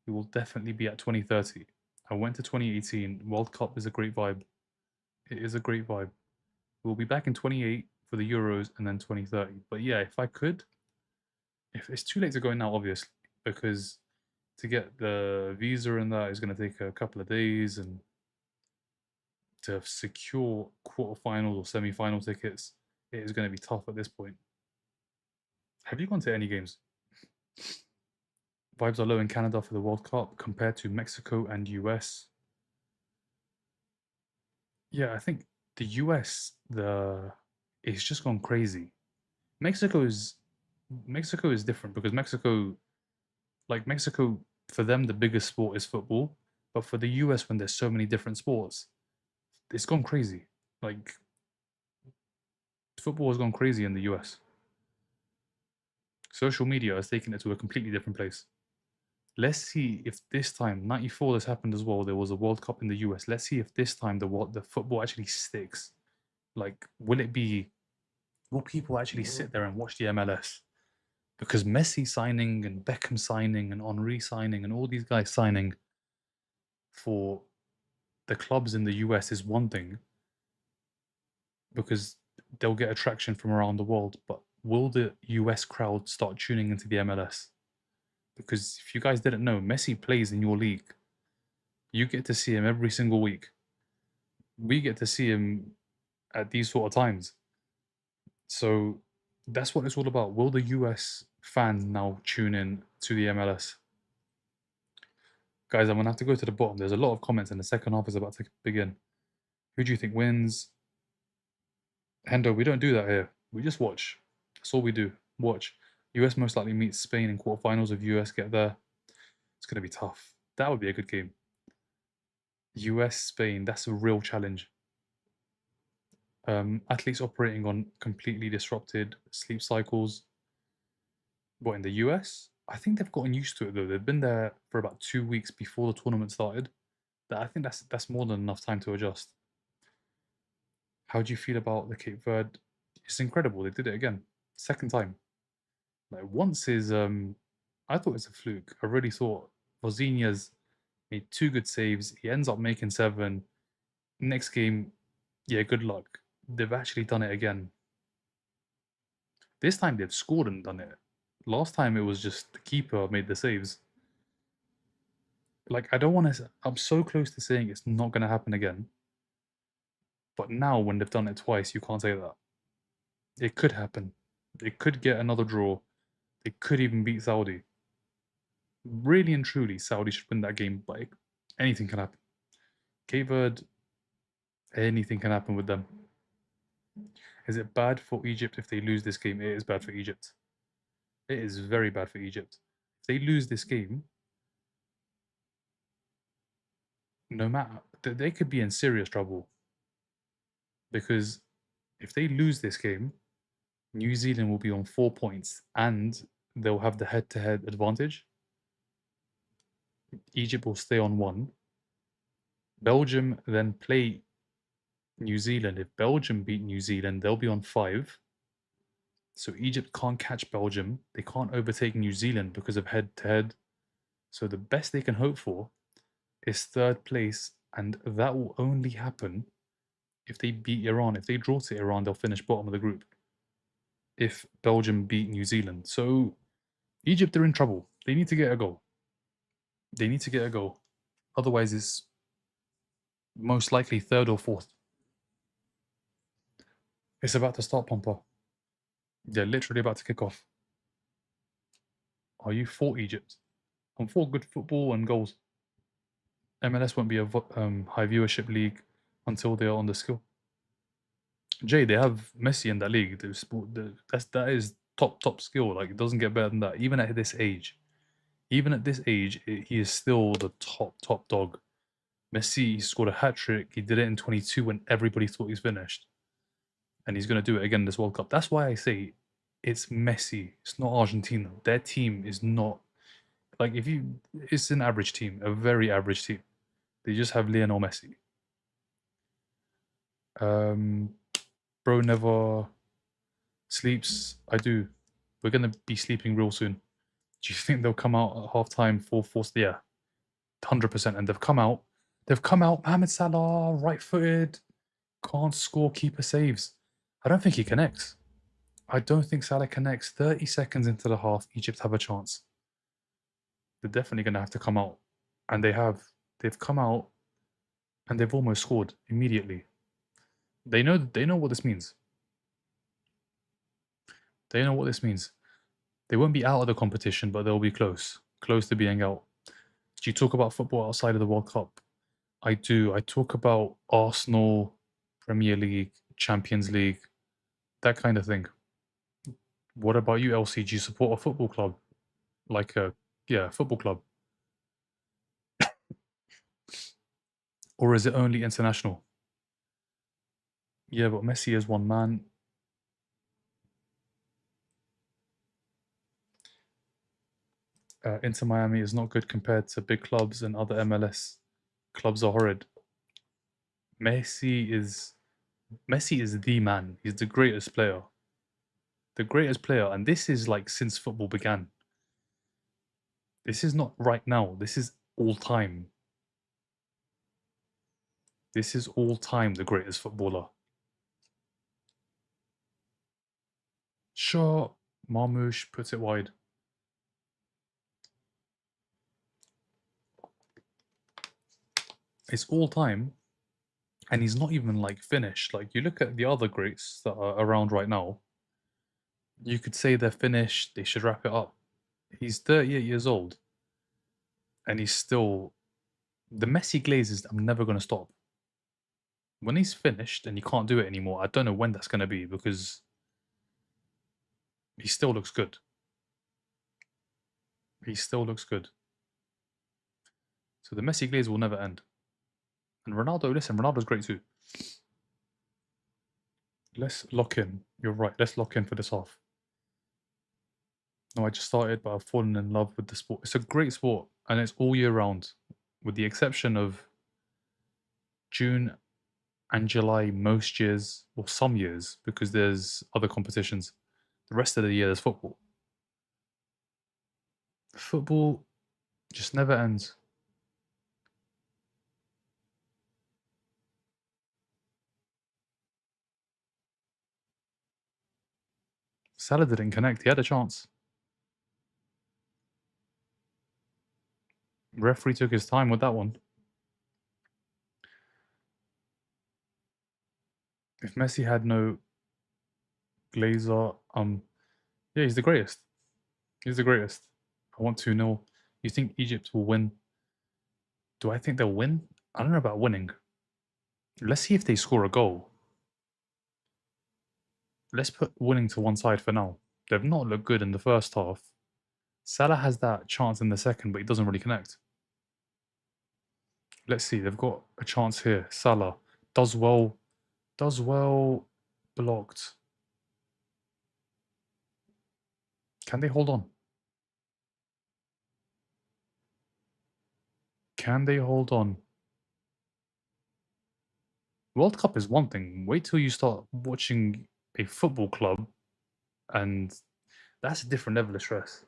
We will definitely be at 2030. I went to 2018. World Cup is a great vibe. It is a great vibe. We'll be back in 28 for the Euros and then 2030. But yeah, if I could, if it's too late to go in now, obviously, because to get the visa and that is going to take a couple of days, and to secure quarterfinals or semi-final tickets, it is going to be tough at this point. Have you gone to any games? Vibes are low in Canada for the World Cup compared to Mexico and US. Yeah, I think the US, it's just gone crazy. Mexico is Mexico is different because Mexico, for them the biggest sport is football, but for the US, when there's so many different sports, it's gone crazy. Like, football has gone crazy in the US. Social media has taken it to a completely different place. Let's see if this time, 94, this happened as well. There was a World Cup in the US. Let's see if this time the football actually sticks. Like, will people actually sit there and watch the MLS? Because Messi signing and Beckham signing and Henri signing and all these guys signing for the clubs in the US is one thing, because they'll get attraction from around the world. But will the US crowd start tuning into the MLS? Because if you guys didn't know, Messi plays in your league. You get to see him every single week. We get to see him at these sort of times. So That's what it's all about. Will the US fan now tune in to the MLS? Guys, I'm going to have to go to the bottom. There's a lot of comments and the second half is about to begin. Who do you think wins? Hendo, we don't do that here. We just watch. That's all we do. Watch. US most likely meets Spain in quarterfinals. If US get there, it's going to be tough. That would be a good game. US Spain, that's a real challenge. Athletes operating on completely disrupted sleep cycles. What, in the US? I think they've gotten used to it though. They've been there for about 2 weeks before the tournament started. I think that's more than enough time to adjust. How do you feel about the Cape Verde? It's incredible. They did it again. Second time. Like once is I thought it's a fluke. I really thought Vozinha's made 2 good saves. He ends up making 7. Next game, yeah, good luck. They've actually done it again. This time they've scored and done it. Last time it was just the keeper made the saves. Like I don't want to. I'm so close to saying it's not going to happen again. But now when they've done it twice, you can't say that. It could happen. They could get another draw. They could even beat Saudi. Really and truly, Saudi should win that game, but anything can happen. Cape Verde, anything can happen with them. Is it bad for Egypt if they lose this game? It is bad for Egypt. It is very bad for Egypt. If they lose this game, no matter, they could be in serious trouble. Because if they lose this game, New Zealand will be on 4 points and they'll have the head to head advantage. Egypt will stay on 1. Belgium then play New Zealand. If Belgium beat New Zealand, they'll be on 5. So Egypt can't catch Belgium. They can't overtake New Zealand because of head to head. So the best they can hope for is 3rd place, and that will only happen if they beat Iran. If they draw to Iran, they'll finish bottom of the group. If Belgium beat New Zealand. So Egypt are in trouble. They need to get a goal. They need to get a goal. Otherwise, it's most likely 3rd or 4th. It's about to start, Pompa. They're literally about to kick off. Are you for Egypt? I'm for good football and goals. MLS won't be a high viewership league until they are on the skill. Jay, they have Messi in that league. That is top skill. Like it doesn't get better than that. Even at this age, he is still the top dog. Messi scored a hat trick. He did it in 22 when everybody thought he's finished, and he's going to do it again in this World Cup. That's why I say it's Messi. It's not Argentina. Their team is not like it's an average team, a very average team. They just have Lionel Messi. Bro never sleeps. I do. We're gonna be sleeping real soon. Do you think they'll come out at halftime full force? Yeah, 100%. And they've come out. They've come out. Mohamed Salah, right-footed, can't score. Keeper saves. I don't think he connects. I don't think Salah connects. 30 seconds into the half, Egypt have a chance. They're definitely gonna have to come out, and they have. They've come out, and they've almost scored immediately. They know what this means. They know what this means. They won't be out of the competition, but they'll be close to being out. Do you talk about football outside of the World Cup? I do. I talk about Arsenal, Premier League, Champions League, that kind of thing. What about you, LC? Do you support a football club? Like a football club? Or is it only international? Yeah, but Messi is one man. Inter Miami is not good compared to big clubs, and other MLS clubs are horrid. Messi is the man. He's the greatest player. The greatest player, and this is like since football began. This is not right now. This is all time. This is all time the greatest footballer. Sure, Marmoush puts it wide. It's all time, and he's not even like finished. Like you look at the other greats that are around right now. You could say they're finished, they should wrap it up. He's 38 years old, and he's still the Messi glaze is I'm never gonna stop. When he's finished and he can't do it anymore, I don't know when that's gonna be because he still looks good. He still looks good. So the Messi glaze will never end. And Ronaldo, listen, Ronaldo's great too. Let's lock in. You're right. Let's lock in for this half. No, I just started, but I've fallen in love with the sport. It's a great sport, and it's all year round, with the exception of June and July most years, or some years, because there's other competitions. The rest of the year, there's football. Football just never ends. Salah didn't connect. He had a chance. Referee took his time with that one. If Messi had no Glazer, yeah, he's the greatest. He's the greatest. I want to know. You think Egypt will win? Do I think they'll win? I don't know about winning. Let's see if they score a goal. Let's put winning to one side for now. They've not looked good in the first half. Salah has that chance in the second, but he doesn't really connect. Let's see. They've got a chance here. Salah does well. Does well. Blocked. Can they hold on? Can they hold on? World Cup is one thing. Wait till you start watching a football club, and that's a different level of stress.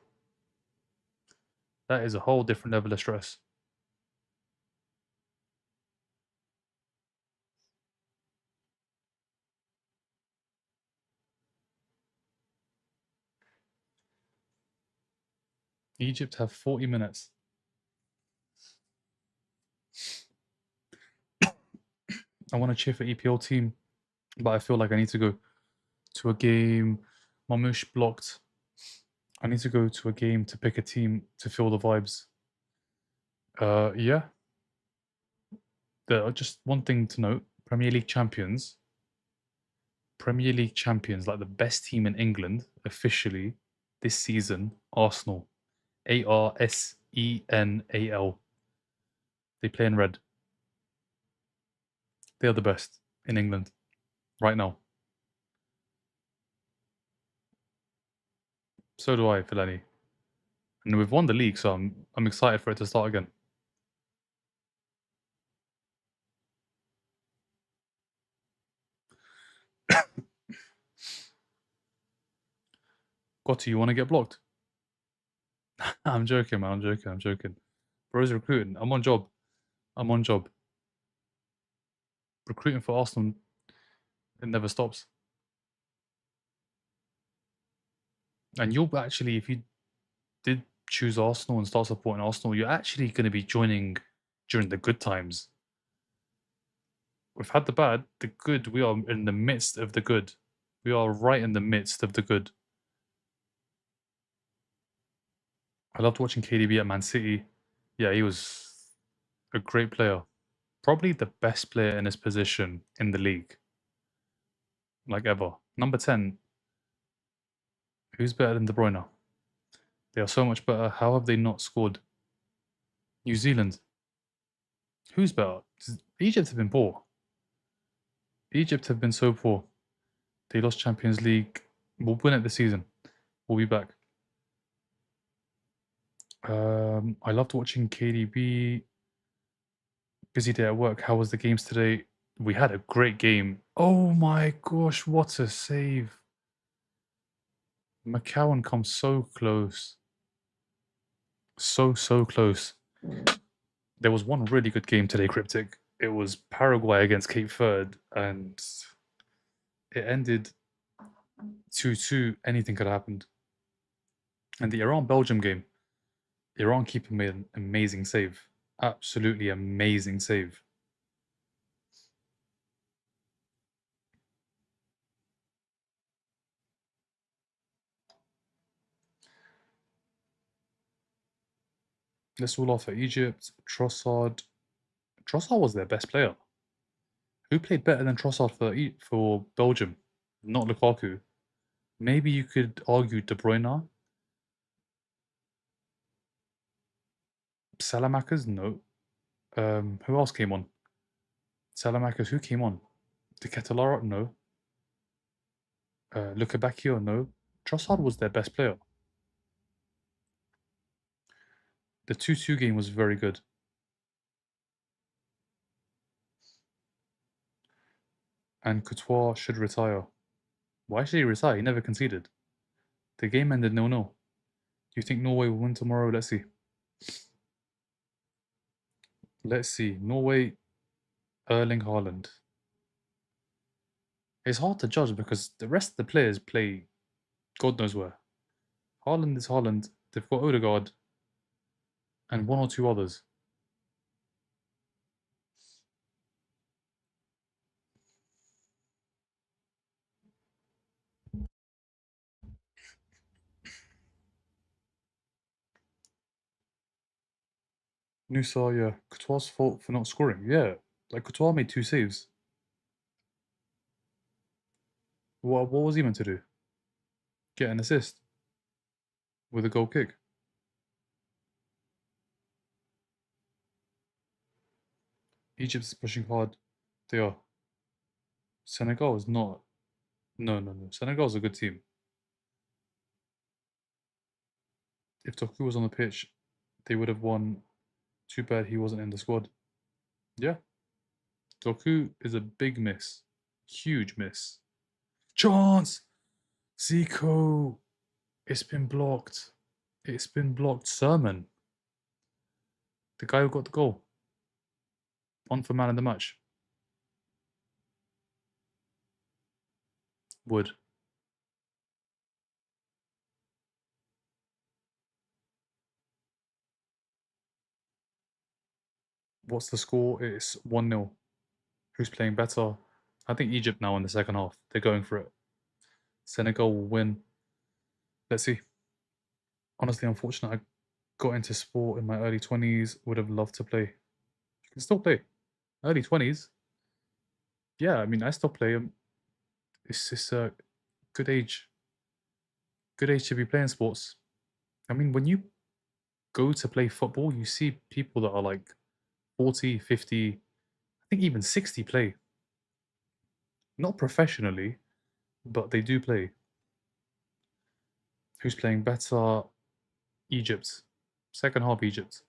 That is a whole different level of stress. Egypt have 40 minutes. I want to cheer for EPL team, but I feel like I need to go to a game. Mamush blocked. I need to go to a game to pick a team to feel the vibes. Yeah. Just one thing to note: Premier League champions. Premier League champions, like the best team in England officially this season. Arsenal, Arsenal. They play in red. They are the best in England right now. So do I, Fellaini. And we've won the league, so I'm excited for it to start again. Gotti, you want to get blocked? I'm joking, man. I'm joking. Bro's recruiting. I'm on job. I'm on job. Recruiting for Arsenal, it never stops. And you'll actually, if you did choose Arsenal and start supporting Arsenal, you're actually going to be joining during the good times. We've had the bad, the good. We are in the midst of the good. We are right in the midst of the good. I loved watching KDB at Man City. Yeah, he was a great player. Probably the best player in his position in the league, like ever. Number 10, who's better than De Bruyne? They are so much better. How have they not scored? New Zealand. Who's better? Egypt have been poor. Egypt have been so poor. They lost Champions League. We'll win it this season. We'll be back. I loved watching KDB. Busy day at work. How was the games today? We had a great game. Oh my gosh, what a save. McCowan comes so close. So close. There was one really good game today, Cryptic. It was Paraguay against Cape Verde, and it ended 2-2. Anything could have happened. And the Iran Belgium game, Iran keeper made an amazing save. Absolutely amazing save. Let's all laugh at Egypt. Trossard. Trossard was their best player. Who played better than Trossard for Belgium? Not Lukaku. Maybe you could argue De Bruyne. Salamakers? No. Who else came on? Salamakers, who came on? De Ketelaere? No. Lukebakio? No. Trossard was their best player. The 2-2 game was very good. And Courtois should retire. Why should he retire? He never conceded. The game ended 0-0. Do you think Norway will win tomorrow? Let's see. Let's see. Norway, Erling Haaland. It's hard to judge because the rest of the players play God knows where. Haaland is Haaland. They've got Odegaard and one or two others. Nusa, yeah. Courtois' fault for not scoring. Yeah. Like Courtois made 2 saves. What was he meant to do? Get an assist with a goal kick. Egypt's pushing hard. They are. Senegal is not. No, no, no. Senegal's a good team. If Doku was on the pitch, they would have won. Too bad he wasn't in the squad. Yeah. Doku is a big miss. Huge miss. Chance! Zico! It's been blocked. It's been blocked. Sermon. The guy who got the goal. On for man of the match. Would. What's the score? It's 1-0. Who's playing better? I think Egypt now in the second half. They're going for it. Senegal will win. Let's see. Honestly, unfortunate I got into sport in my early 20s. Would have loved to play. You can still play. Early 20s? Yeah, I mean, I still play. It's just a good age. Good age to be playing sports. I mean, when you go to play football, you see people that are like 40, 50, I think even 60 play. Not professionally, but they do play. Who's playing better? Egypt. Second half, Egypt.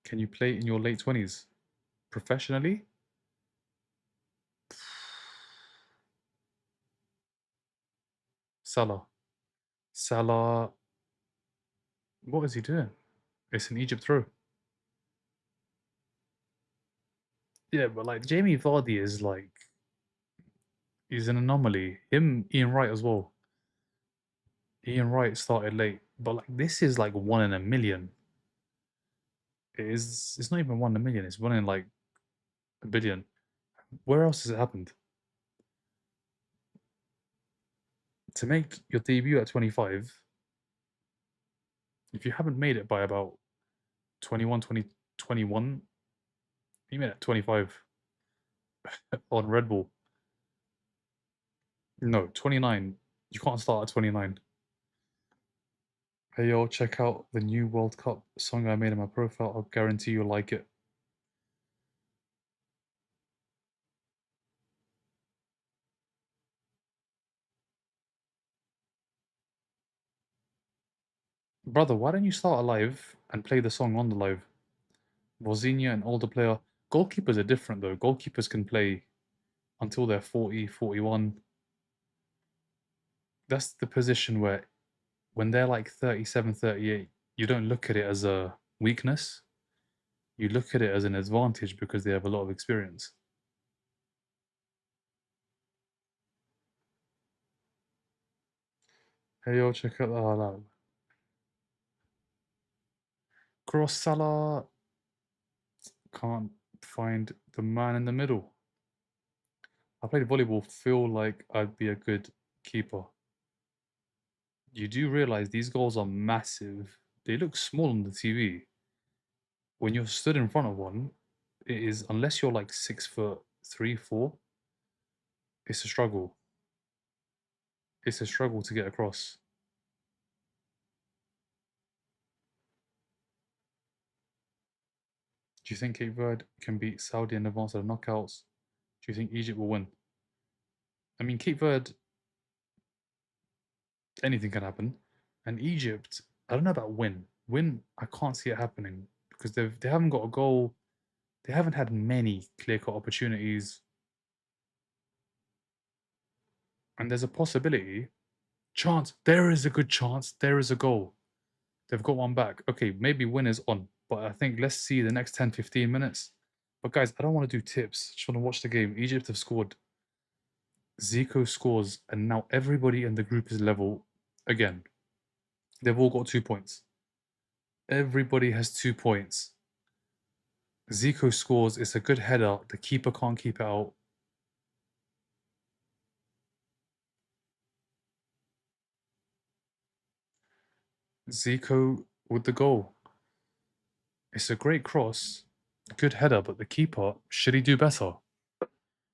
Can you play in your late 20s? Professionally? Salah. Salah. What is he doing? It's an Egypt throw. Yeah, but like Jamie Vardy is like he's an anomaly. Him, Ian Wright as well. Ian Wright started late, but like this is like 1 in a million. It is. It's not even 1 in a million. It's one in like a billion. Where else has it happened? To make your debut at 25, if you haven't made it by about 21, 2021, you made it at 25 on Red Bull. No, 29. You can't start at 29. Hey yo, check out the new World Cup song I made in my profile. I'll guarantee you'll like it. Brother, why don't you start a live and play the song on the live? Vozinha, an older player. Goalkeepers are different though. Goalkeepers can play until they're 40, 41. That's the position where when they're like 37, 38, you don't look at it as a weakness. You look at it as an advantage because they have a lot of experience. Hey yo, check out the halal. Cross Salah. Can't find the man in the middle. I played volleyball, feel like I'd be a good keeper. You do realize these goals are massive. They look small on the TV. When you're stood in front of one, it is, unless you're like 6'3", 4", it's a struggle. It's a struggle to get across. Do you think Cape Verde can beat Saudi and advance to the knockouts? Do you think Egypt will win? I mean, Cape Verde, anything can happen. And Egypt, I don't know about win. Win, I can't see it happening because they haven't got a goal. They haven't had many clear-cut opportunities. And there's a possibility. Chance. There is a good chance. There is a goal. They've got one back. Okay, maybe win is on. But I think let's see the next 10, 15 minutes. But guys, I don't want to do tips. I just want to watch the game. Egypt have scored. Zico scores. And now everybody in the group is level again. They've all got 2 points. Everybody has 2 points. Zico scores. It's a good header. The keeper can't keep it out. Zico with the goal. It's a great cross. Good header, but the keeper, should he do better?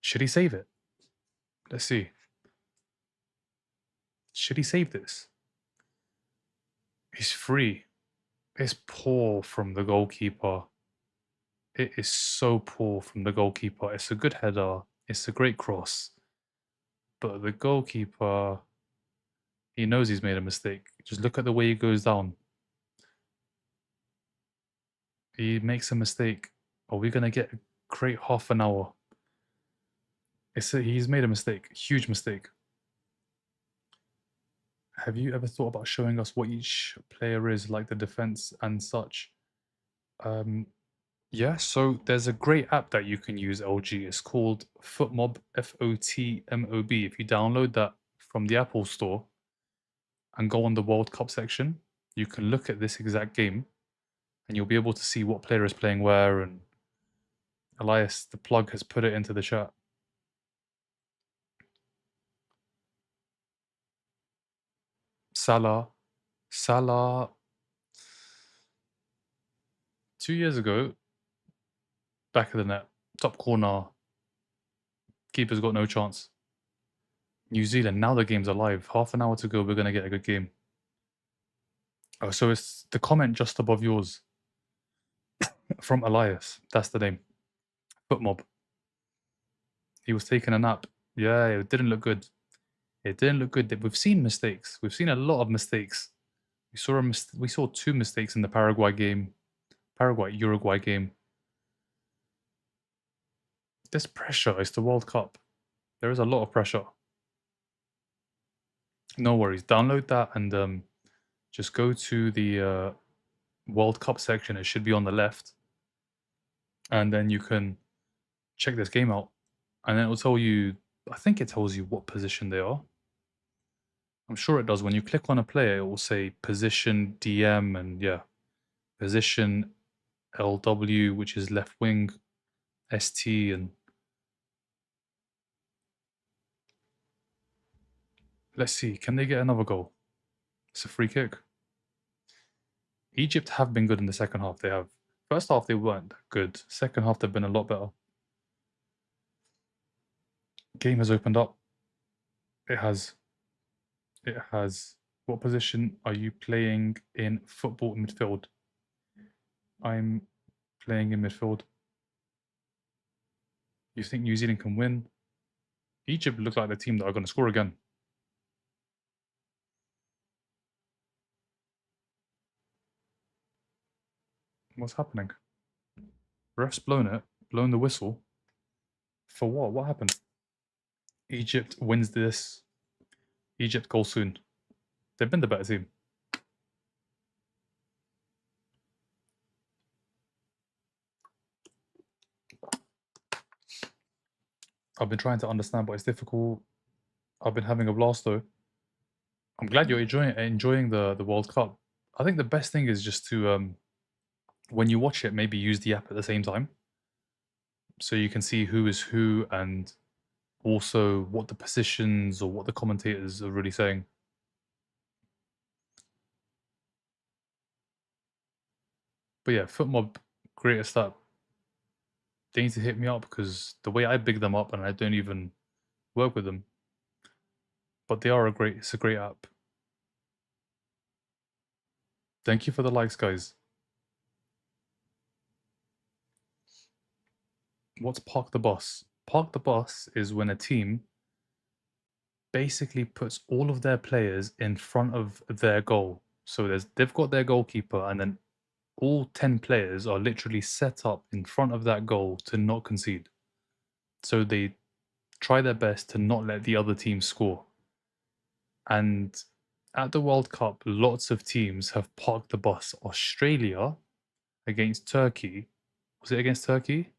Should he save it? Let's see. Should he save this? He's free. It's poor from the goalkeeper. It is so poor from the goalkeeper. It's a good header. It's a great cross. But the goalkeeper, he knows he's made a mistake. Just look at the way he goes down. He makes a mistake. Are we going to get a great half an hour? He's made a mistake. Huge mistake. Have you ever thought about showing us what each player is, like the defense and such? Yeah, so there's a great app that you can use, LG. It's called Footmob, Fotmob. If you download that from the Apple Store and go on the World Cup section, you can look at this exact game and you'll be able to see what player is playing where. And Elias, the plug, has put it into the chat. Salah. 2 years ago, back of the net, top corner, keeper's got no chance. New Zealand, now the game's alive. Half an hour to go, we're going to get a good game. Oh, so it's the comment just above yours from Elias. That's the name. Footmob. He was taking a nap. Yeah, it didn't look good. It didn't look good. We've seen mistakes. We've seen a lot of mistakes. We saw 2 mistakes in the Uruguay game. There's pressure. It's the World Cup. There is a lot of pressure. No worries. Download that and just go to the World Cup section. It should be on the left. And then you can check this game out. And then it will tell you, I think it tells you what position they are. I'm sure it does. When you click on a player, it will say position DM and yeah, position LW, which is left wing, ST, and let's see, can they get another goal? It's a free kick. Egypt have been good in the second half. They have. First half, they weren't good. Second half, they've been a lot better. Game has opened up. It has. It has. What position are you playing in football midfield? I'm playing in midfield. You think New Zealand can win? Egypt look like the team that are going to score again. What's happening? Ref's blown the whistle. For what? What happened? Egypt wins this. Egypt goal soon. They've been the better team. I've been trying to understand, but it's difficult. I've been having a blast though. I'm glad you're enjoying the World Cup. I think the best thing is just to when you watch it, maybe use the app at the same time, so you can see who is who and also what the positions or what the commentators are really saying. But yeah, FootMob, greatest that. They need to hit me up because the way I big them up and I don't even work with them. But they are it's a great app. Thank you for the likes, guys. What's park the bus? Park the bus is when a team basically puts all of their players in front of their goal. So they've got their goalkeeper, and then all 10 players are literally set up in front of that goal to not concede. So they try their best to not let the other team score. And at the World Cup, lots of teams have parked the bus. Australia against Turkey. Was it against Turkey?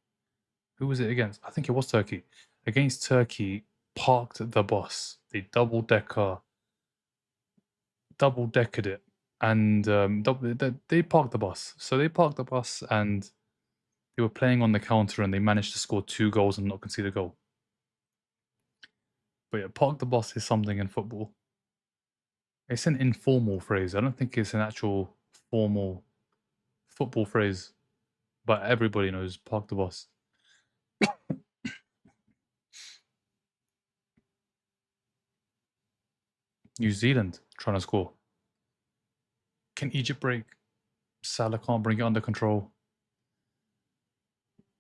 Who was it against? I think it was Turkey. Against Turkey, parked the bus. They double-deckered it. And they parked the bus. So they parked the bus and they were playing on the counter and they managed to score 2 goals and not concede a goal. But yeah, park the bus is something in football. It's an informal phrase. I don't think it's an actual formal football phrase. But everybody knows park the bus. New Zealand trying to score. Can Egypt break? Salah can't bring it under control.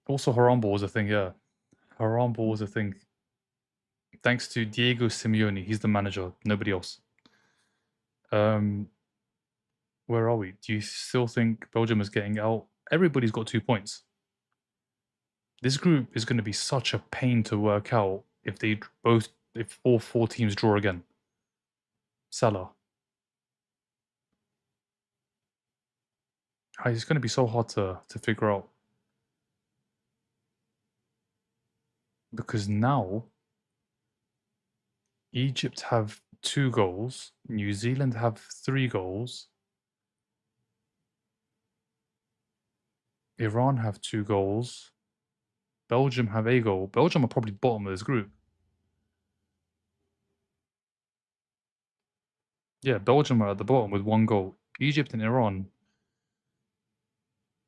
Also, Haram ball was a thing, yeah. Haram ball was a thing. Thanks to Diego Simeone, he's the manager, nobody else. Where are we? Do you still think Belgium is getting out? Everybody's got 2 points. This group is going to be such a pain to work out if all 4 teams draw again. Salah. It's going to be so hard to figure out. Because now Egypt have 2 goals, New Zealand have 3 goals, Iran have 2 goals, Belgium have a goal. Belgium are probably bottom of this group. Yeah, Belgium are at the bottom with 1 goal. Egypt and Iran,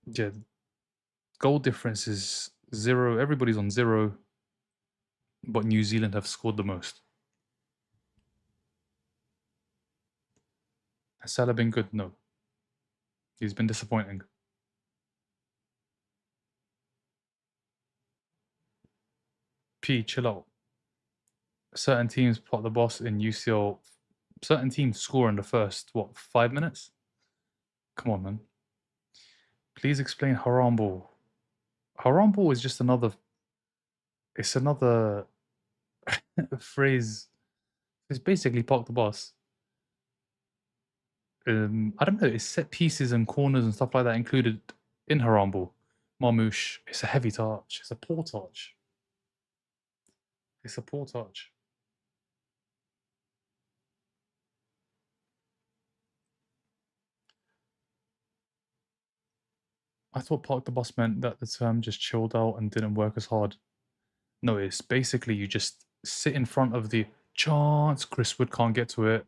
yeah, goal difference is 0. Everybody's on 0, but New Zealand have scored the most. Has Salah been good? No. He's been disappointing. P, chill out. Certain teams plot the boss in UCL. Certain teams score in the first, 5 minutes? Come on, man. Please explain haram ball. Haram ball is just another... It's another phrase. It's basically park the bus. I don't know. It's set pieces and corners and stuff like that included in haram ball. Marmouche. It's a heavy touch. It's a poor touch. It's a poor touch. I thought park the bus meant that the term just chilled out and didn't work as hard. No, it's basically you just sit in front of the chance Chris Wood can't get to it.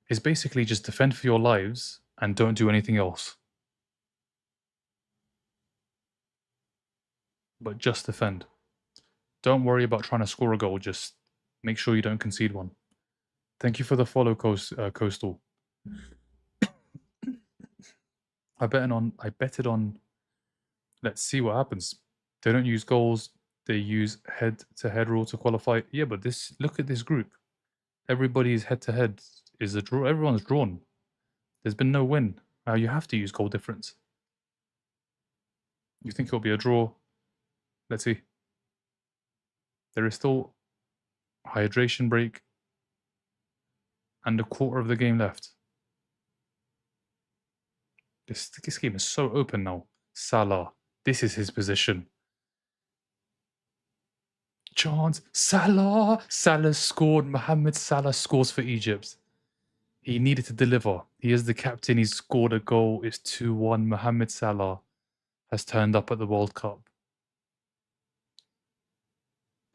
It's basically just defend for your lives and don't do anything else. But just defend. Don't worry about trying to score a goal, just make sure you don't concede one. Thank you for the follow, Coastal. I betted on, let's see what happens. They don't use goals, they use head-to-head rule to qualify. Yeah, but look at this group. Everybody's head-to-head is a draw. Everyone's drawn. There's been no win. You have to use goal difference. You think it'll be a draw? Let's see. There is still hydration break and a quarter of the game left. This game is so open now. Salah. This is his position. Chance. Salah. Salah scored. Mohamed Salah scores for Egypt. He needed to deliver. He is the captain. He scored a goal. It's 2-1. Mohamed Salah has turned up at the World Cup.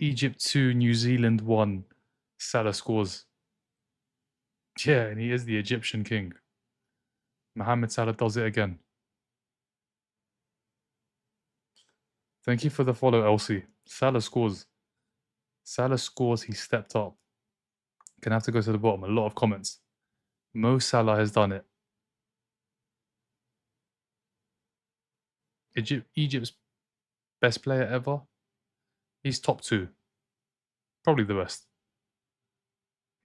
Egypt 2, New Zealand 1. Salah scores. Yeah, and he is the Egyptian king. Mohamed Salah does it again. Thank you for the follow, Elsie. Salah scores. Salah scores, he stepped up. Gonna have to go to the bottom. A lot of comments. Mo Salah has done it. Egypt's best player ever. He's top 2. Probably the best.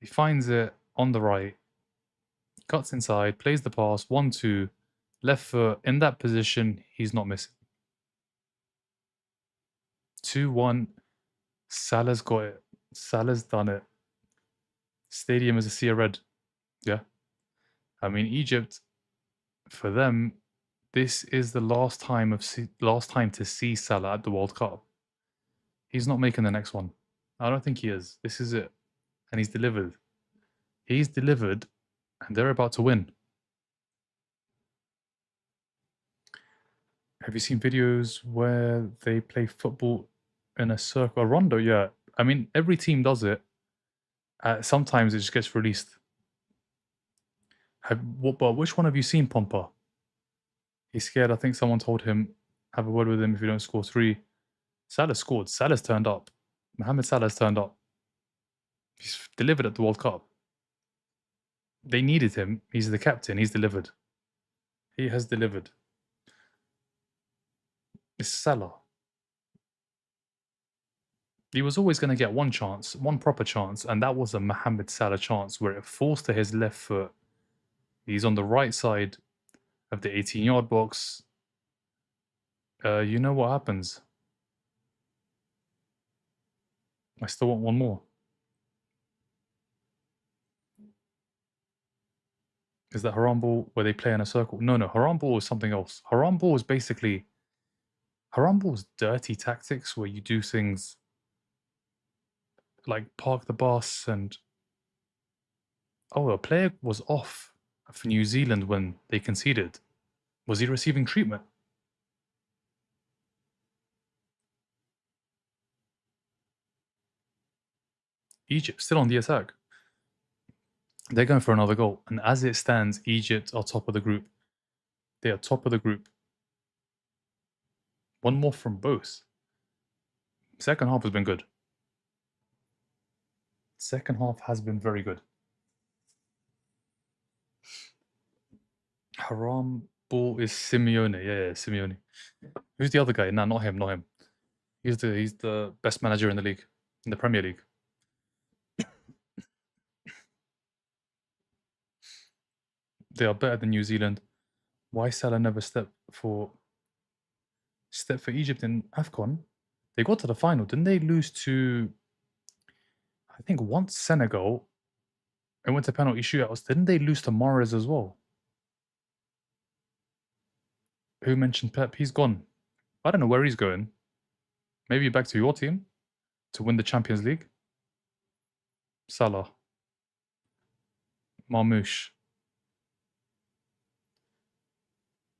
He finds it on the right. Cuts inside. Plays the pass. 1-2. Left foot. In that position, he's not missing. 2-1. Salah's got it. Salah's done it. Stadium is a sea of red. Yeah. I mean, Egypt, for them, this is the last time to see Salah at the World Cup. He's not making the next one. I don't think he is. This is it. And he's delivered. He's delivered, and they're about to win. Have you seen videos where they play football in a circle? A rondo, yeah. I mean, every team does it. Sometimes it just gets released. But which one have you seen, Pompa? He's scared. I think someone told him, have a word with him if you don't score 3. Salah scored. Salah's turned up. Mohamed Salah's turned up. He's delivered at the World Cup. They needed him. He's the captain. He's delivered. He has delivered. It's Salah. He was always going to get one chance, one proper chance, and that was a Mohamed Salah chance where it falls to his left foot. He's on the right side of the 18-yard box. You know what happens. I still want one more. Is that haram ball where they play in a circle? No, haram ball is something else. Haram ball is basically... Haram ball is dirty tactics where you do things like park the bus and... Oh, a player was off for New Zealand when they conceded. Was he receiving treatment? Egypt still on the attack. They're going for another goal. And as it stands, Egypt are top of the group. They are top of the group. One more from both. Second half has been good. Second half has been very good. Haram ball is Simeone. Yeah, Simeone. Who's the other guy? Nah, not him. He's the best manager in the league, in the Premier League. They are better than New Zealand. Why Salah never step for Egypt in AFCON? They got to the final. Didn't they lose to, I think, once Senegal and went to penalty shootouts? Didn't they lose to Mahrez as well? Who mentioned Pep? He's gone. I don't know where he's going. Maybe back to your team to win the Champions League. Salah. Marmouche.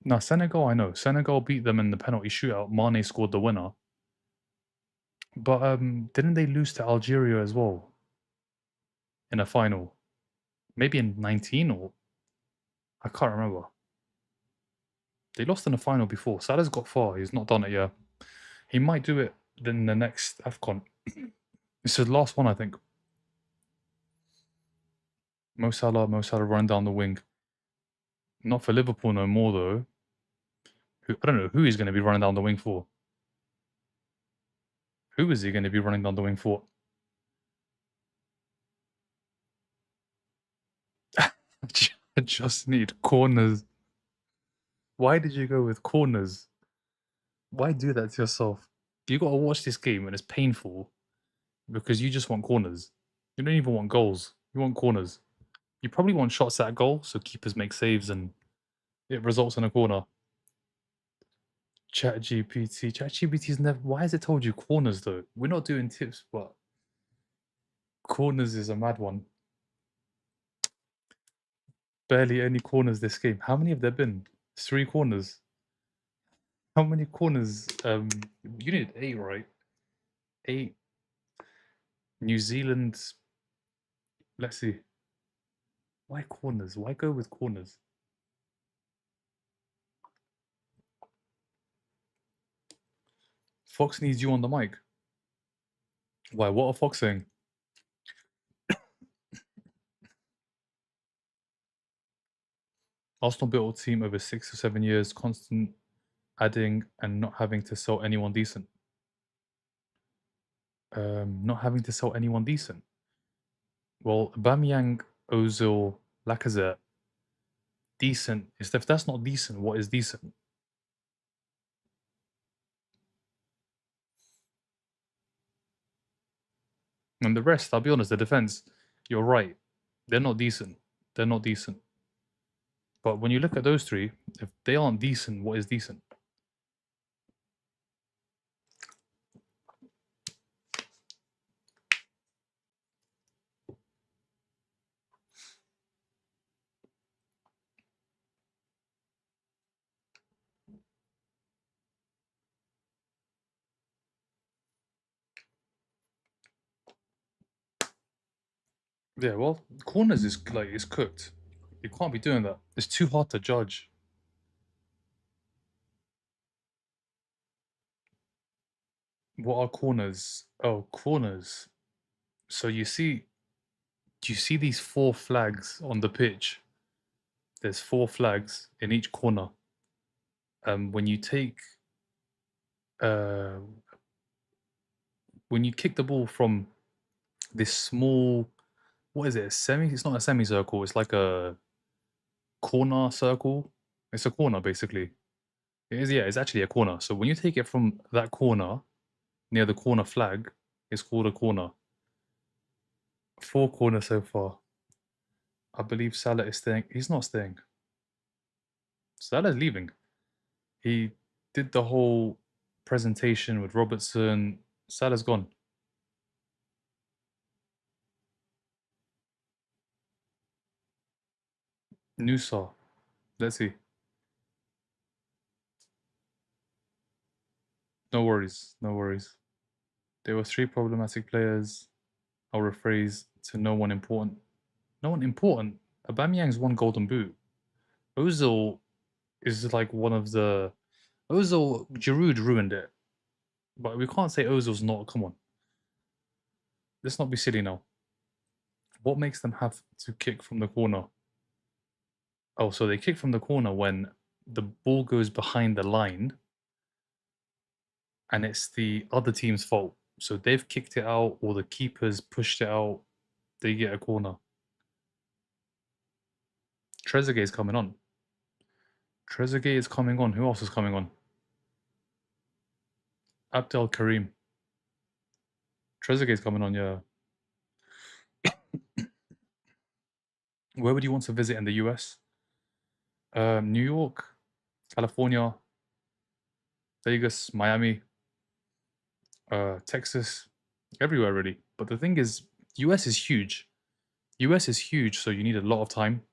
Now, Senegal, I know. Senegal beat them in the penalty shootout. Mane scored the winner. But didn't they lose to Algeria as well? In a final? Maybe in 19 or... I can't remember. They lost in the final before. Salah's got far. He's not done it yet. He might do it in the next AFCON. It's his last one, I think. Mo Salah running down the wing. Not for Liverpool no more, though. I don't know who he's going to be running down the wing for. Who is he going to be running down the wing for? I just need corners. Why did you go with corners? Why do that to yourself? You got to watch this game and it's painful because you just want corners. You don't even want goals. You want corners. You probably want shots at goal, so keepers make saves and it results in a corner. ChatGPT's never... Why has it told you corners, though? We're not doing tips, but... Corners is a mad one. Barely any corners this game. How many have there been? 3 corners. How many corners? You need 8, right? 8. New Zealand. Let's see. Why corners? Why go with corners? Fox needs you on the mic. Why? What are Fox saying? Arsenal built a team over 6 or 7 years, constant adding and not having to sell anyone decent. Not having to sell anyone decent. Well, Aubameyang, Ozil, Lacazette, decent. If that's not decent, what is decent? And the rest, I'll be honest, the defense, you're right. They're not decent. They're not decent. But when you look at those three, if they aren't decent, what is decent? Yeah, well, corners is like it's cooked. You can't be doing that. It's too hard to judge. What are corners? Oh, corners. So do you see these 4 flags on the pitch? There's 4 flags in each corner. When you take uh when you kick the ball from this small, what is it? A semi? It's not a semicircle. It's like a corner circle. It's a corner basically. It is, yeah. It's actually a corner. So when you take it from that corner near the corner flag, it's called a corner. 4 corners so far. I believe Salah is staying. He's not staying. Salah's leaving. He did the whole presentation with Robertson. Salah's gone. Nusa. Let's see. No worries. No worries. There were 3 problematic players. I'll rephrase to no one important. No one important. Aubameyang's won Golden Boot. Ozil is like one of the. Ozil, Giroud ruined it. But we can't say Ozil's not. Come on. Let's not be silly now. What makes them have to kick from the corner? Oh, so they kick from the corner when the ball goes behind the line and it's the other team's fault. So they've kicked it out or the keeper's pushed it out. They get a corner. Trezeguet is coming on. Trezeguet is coming on. Who else is coming on? Abdel Karim. Trezeguet is coming on, yeah. Where would you want to visit in the US? New York, California, Vegas, Miami, Texas, everywhere really. But the thing is, US is huge. US is huge, so you need a lot of time.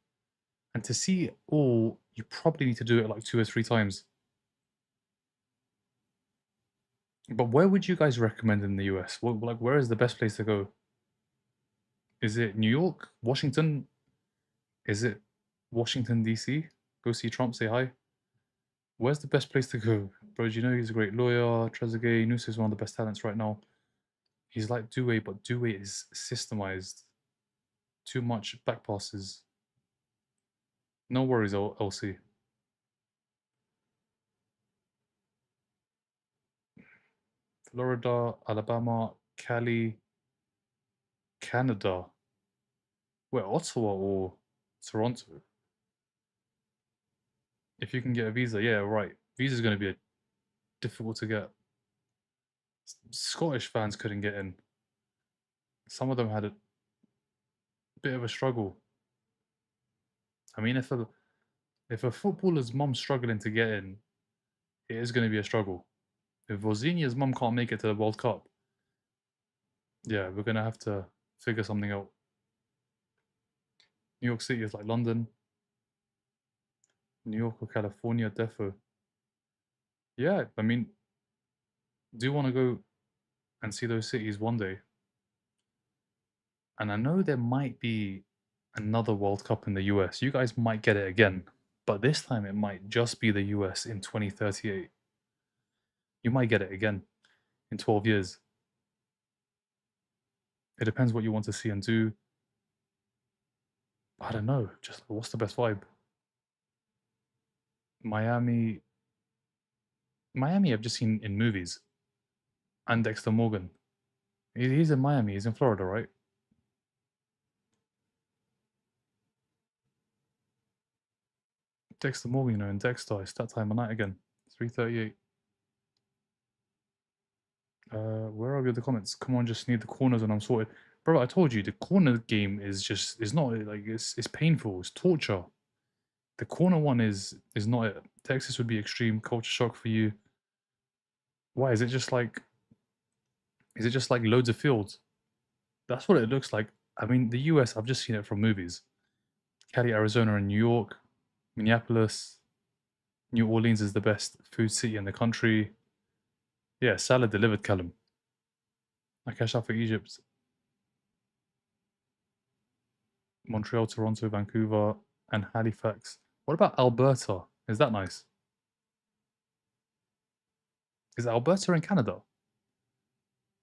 And to see it all, you probably need to do it like 2 or 3 times. But where would you guys recommend in the US? Like, where is the best place to go? Is it New York, Washington? Is it Washington DC? Go see Trump, say hi. Where's the best place to go, bro? Do you know he's a great lawyer? Trezeguet, Nusa is one of the best talents right now. He's like Due, but Due is systemized. Too much back passes. No worries, LC. Florida, Alabama, Cali, Canada. Where, Ottawa or Toronto? If you can get a visa, yeah, right. Visa's going to be difficult to get. Scottish fans couldn't get in. Some of them had a bit of a struggle. I mean, if a footballer's mum's struggling to get in, it is going to be a struggle. If Vozinha's mum can't make it to the World Cup, yeah, we're going to have to figure something out. New York City is like London. New York or California, defo. Yeah, I mean, do want to go and see those cities one day. And I know there might be another World Cup in the US. You guys might get it again, but this time it might just be the US in 2038. You might get it again in 12 years. It depends what you want to see and do. I don't know. Just what's the best vibe? Miami. Miami, I've just seen in movies. And Dexter Morgan. He's in Miami. He's in Florida, right? Dexter Morgan, and Dexter. It's that time of night again. 3:38. Where are we with the comments? Come on, just need the corners and I'm sorted. Bro, I told you the corner game is not like it's painful. It's torture. The corner one is not it. Texas would be extreme culture shock for you. Why is it just like loads of fields? That's what it looks like. I mean, the US, I've just seen it from movies. Cali, Arizona, and New York, Minneapolis, New Orleans is the best food city in the country. Yeah, salad delivered, Callum. I cash out for Egypt, Montreal, Toronto, Vancouver, and Halifax. What about Alberta? Is that nice? Is Alberta in Canada?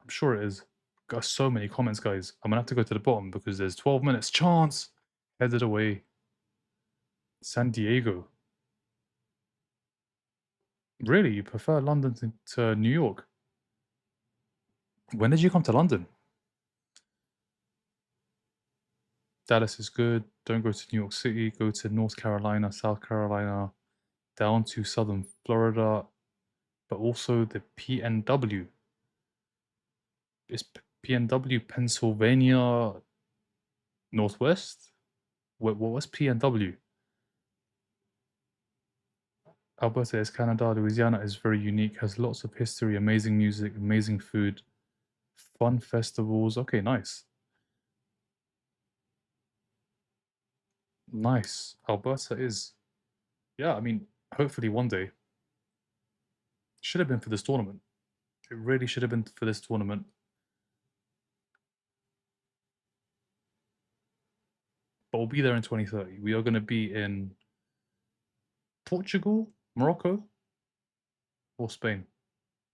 I'm sure it is. Got so many comments, guys. I'm gonna have to go to the bottom because there's 12 minutes. Chance! Headed away. San Diego. Really? You prefer London to New York? When did you come to London? Dallas is good. Don't go to New York City. Go to North Carolina, South Carolina, down to Southern Florida, but also the PNW. Is PNW Pennsylvania Northwest? What was PNW? Alberta is Canada. Louisiana is very unique, has lots of history, amazing music, amazing food, fun festivals. Okay, nice. Nice. Alberta is. Yeah, I mean, hopefully one day. Should have been for this tournament. It really should have been for this tournament. But we'll be there in 2030. We are going to be in Portugal, Morocco, or Spain.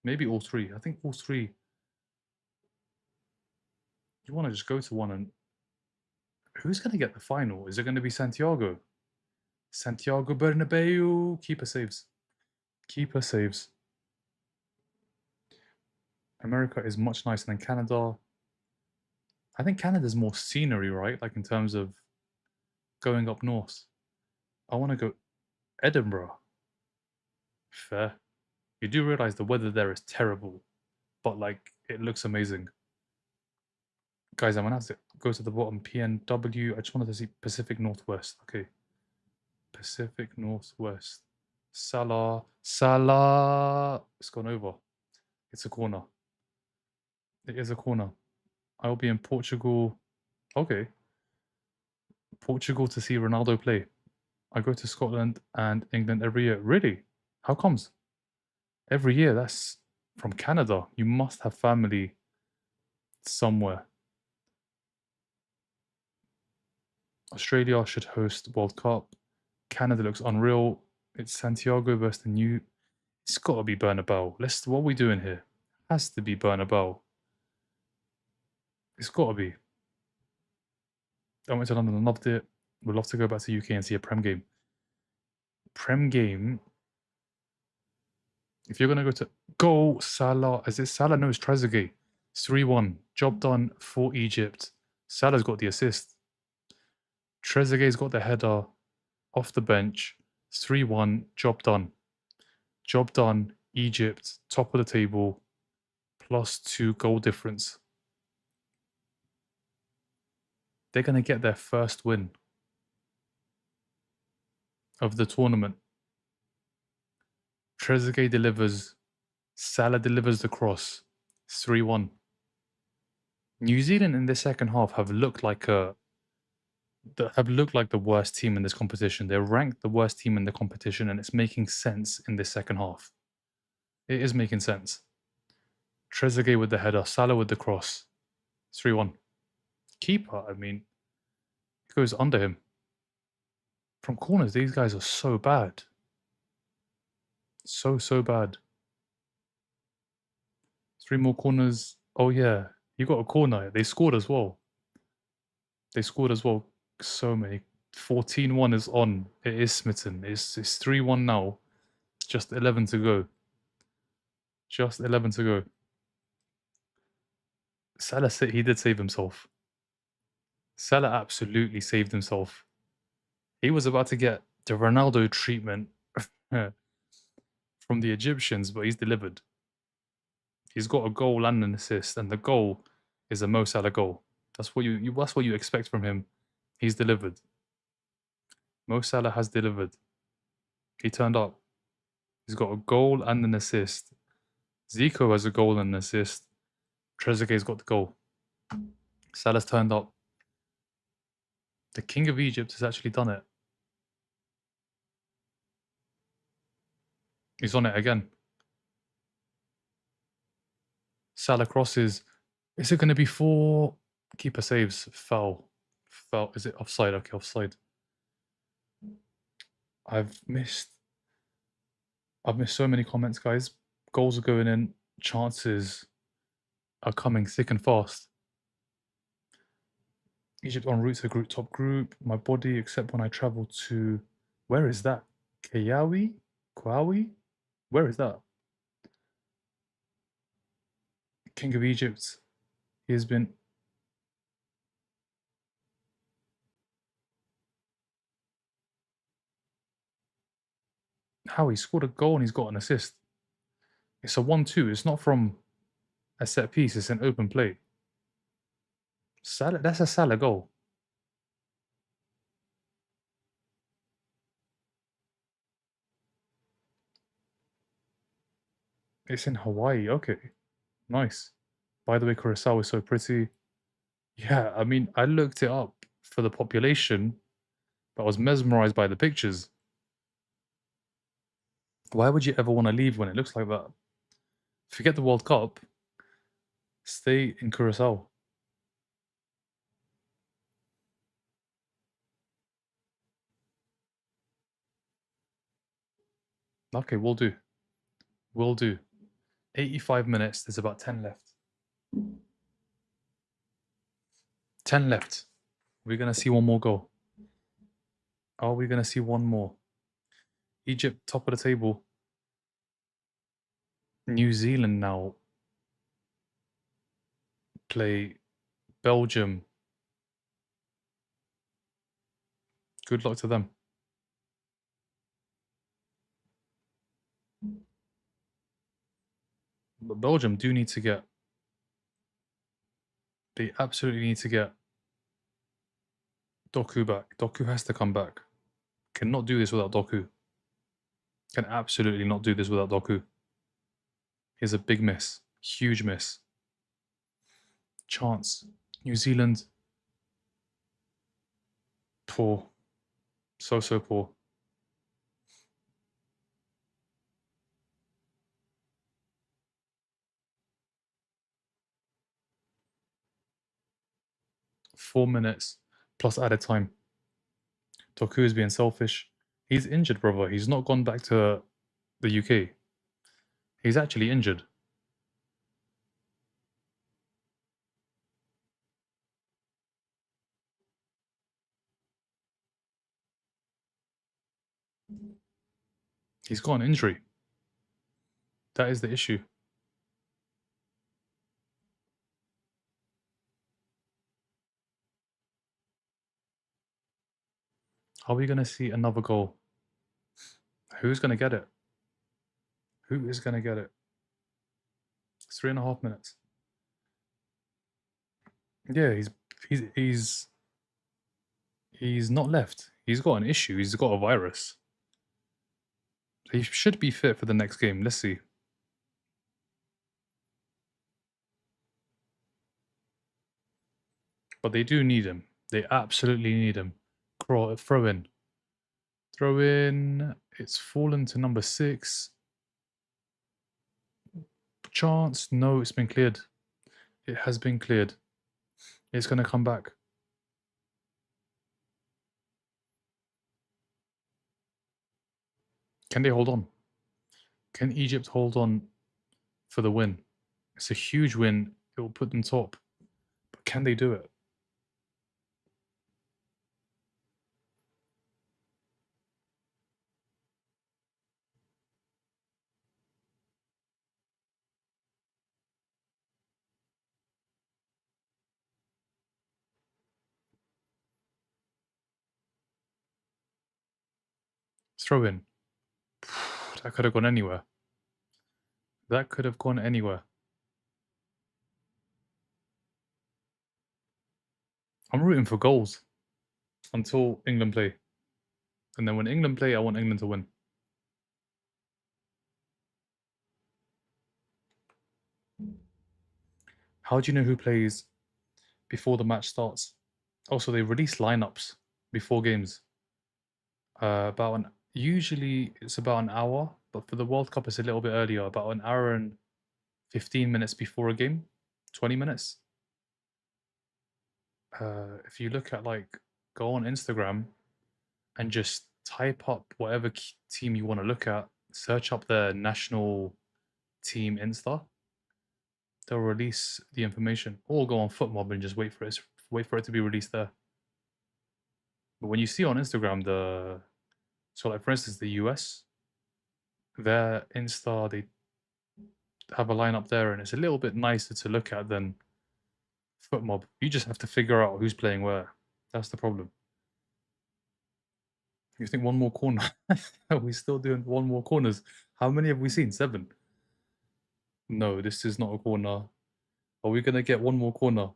Maybe all three. I think all three. You want to just go to one and who's going to get the final? Is it going to be Santiago? Santiago Bernabeu. Keeper saves. Keeper saves. America is much nicer than Canada. I think Canada's more scenery, right? Like in terms of going up north. I want to go Edinburgh. Fair. You do realize the weather there is terrible, but like it looks amazing. Guys, I'm gonna have to go to the bottom. PNW. I just wanted to see Pacific Northwest. Okay. Pacific Northwest. Salah. Salah. It's gone over. It's a corner. It is a corner. I'll be in Portugal. Okay. Portugal to see Ronaldo play. I go to Scotland and England every year. Really? How comes? Every year? That's from Canada. You must have family somewhere. Australia should host World Cup. Canada looks unreal. It's Santiago versus the new. It's got to be Bernabeu. What are we doing here? Has to be Bernabeu. It's got to be. I went to London and loved it. Would love to go back to UK and see a Prem game. Prem game. If you're going to go Salah, is it Salah? No, it's Trezeguet. 3-1. Job done for Egypt. Salah's got the assist. Trezeguet's got the header off the bench. 3-1. Job done. Job done. Egypt, top of the table, +2 goal difference. They're going to get their first win of the tournament. Trezeguet delivers. Salah delivers the cross. 3-1. New Zealand in the second half have looked like the worst team in this competition. They're ranked the worst team in the competition, and it's making sense in this second half. It is making sense. Trezeguet with the header, Salah with the cross. 3-1. keeper, I mean, it goes under him. From corners, these guys are so bad. So bad. 3 more corners. Oh, yeah. You got a corner. They scored as well. They scored as well. So many. 14-1 is on. It is smitten. It's 3-1 now. Just 11 to go. Just 11 to go. Salah said he did save himself. Salah absolutely saved himself. He was about to get the Ronaldo treatment from the Egyptians, but he's delivered. He's got a goal and an assist, and the goal is a Mo Salah goal. That's what that's what you expect from him. He's delivered. Mo Salah has delivered. He turned up. He's got a goal and an assist. Zico has a goal and an assist. Trezeguet's got the goal. Salah's turned up. The King of Egypt has actually done it. He's on it again. Salah crosses. Is it going to be 4? Keeper saves. Foul. Foul. Is it offside? Okay, offside. I've missed so many comments, guys. Goals are going in. Chances are coming thick and fast. Egypt en route to top group. My body, except when I travel to... Where is that? Kiawi? Kwawi? Where is that? King of Egypt. He has been... How? He scored a goal and he's got an assist. It's a 1-2. It's not from a set piece. It's an open play. Salah, that's a Salah goal. It's in Hawaii. Okay. Nice. By the way, Curacao is so pretty. Yeah, I mean, I looked it up for the population, but I was mesmerized by the pictures. Why would you ever want to leave when it looks like that? Forget the World Cup. Stay in Curacao. Okay, we'll do. We'll do. 85 minutes. There's about 10 left. 10 left. We're going to see one more goal. Are we going to see one more? Egypt, top of the table. New Zealand now play Belgium. Good luck to them. But Belgium do need to get... They absolutely need to get Doku back. Doku has to come back. Cannot do this without Doku. Can absolutely not do this without Doku. Here's a big miss. Huge miss. Chance. New Zealand. Poor. So poor. Four minutes plus added time. Doku is being selfish. He's injured, brother. He's not gone back to the UK. He's actually injured. He's got an injury. That is the issue. Are we going to see another goal? Who's going to get it? Who is going to get it? 3.5 minutes. Yeah, he's not left. He's got an issue. He's got a virus. He should be fit for the next game. Let's see. But they do need him. They absolutely need him. Throw in. Throw in. It's fallen to number 6. Chance. No, it's been cleared. It has been cleared. It's going to come back. Can they hold on? Can Egypt hold on for the win? It's a huge win. It will put them top. But can they do it? Throw in. That could have gone anywhere. That could have gone anywhere. I'm rooting for goals until England play. And then when England play, I want England to win. How do you know who plays before the match starts? Also, they release lineups before games. Usually it's about an hour, but for the World Cup it's a little bit earlier, about an hour and 15 minutes before a game, 20 minutes. If you look at go on Instagram and just type up whatever team you want to look at, search up their national team Insta, they'll release the information, or go on FootMob and just wait for it to be released there. But when you see on Instagram for instance the US, their Insta, they have a lineup there, and it's a little bit nicer to look at than FootMob. You just have to figure out who's playing where. That's the problem. You think one more corner? Are we still doing one more corners? How many have we seen? 7. No, this is not a corner. Are we gonna get one more corner?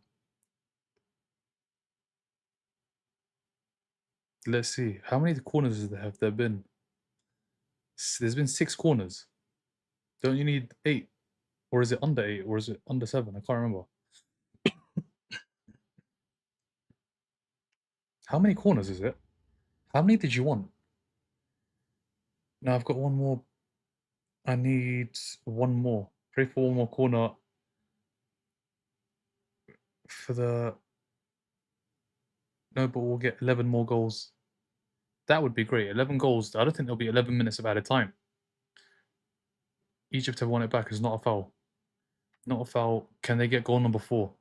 Let's see. How many corners have there been? There's been 6 corners. Don't you need 8? Or is it under 8? Or is it under 7? I can't remember. How many corners is it? How many did you want? No, I've got one more. I need one more. Pray for one more corner for the. No, but we'll get 11 more goals. That would be great. 11 goals. I don't think there'll be 11 minutes of added time. Egypt have won it back is not a foul. Not a foul. Can they get goal number 4?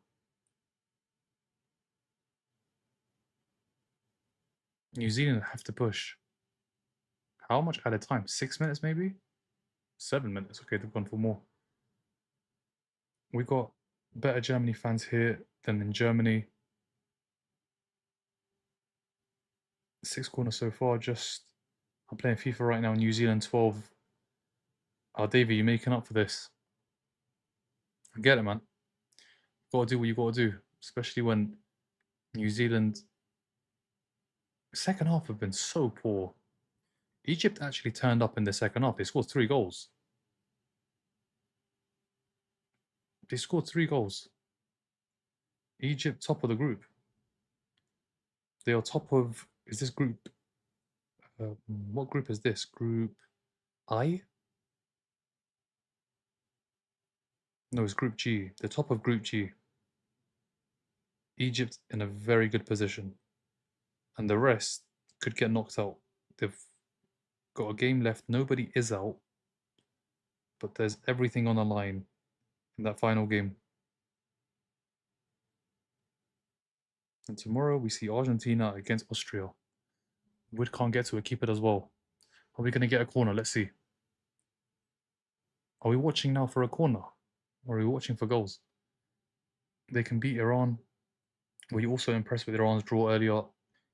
New Zealand have to push. How much added time? 6 minutes maybe? 7 minutes. Okay, they've gone for more. We got better Germany fans here than in Germany. 6 corners so far. I'm playing FIFA right now. New Zealand 12. Oh, Davey, you're making up for this. I get it, man. Gotta do what you gotta do, especially when New Zealand second half have been so poor. Egypt actually turned up in the second half. They scored 3 goals. They scored 3 goals. Egypt top of the group. They are top of. Is this group? What group is this? Group I? No, it's Group G. The top of Group G. Egypt in a very good position, and the rest could get knocked out. They've got a game left. Nobody is out, but there's everything on the line in that final game. And tomorrow we see Argentina against Austria. Wood can't get to it. Keep it as well. Are we going to get a corner? Let's see. Are we watching now for a corner? Or are we watching for goals? They can beat Iran. Were you also impressed with Iran's draw earlier?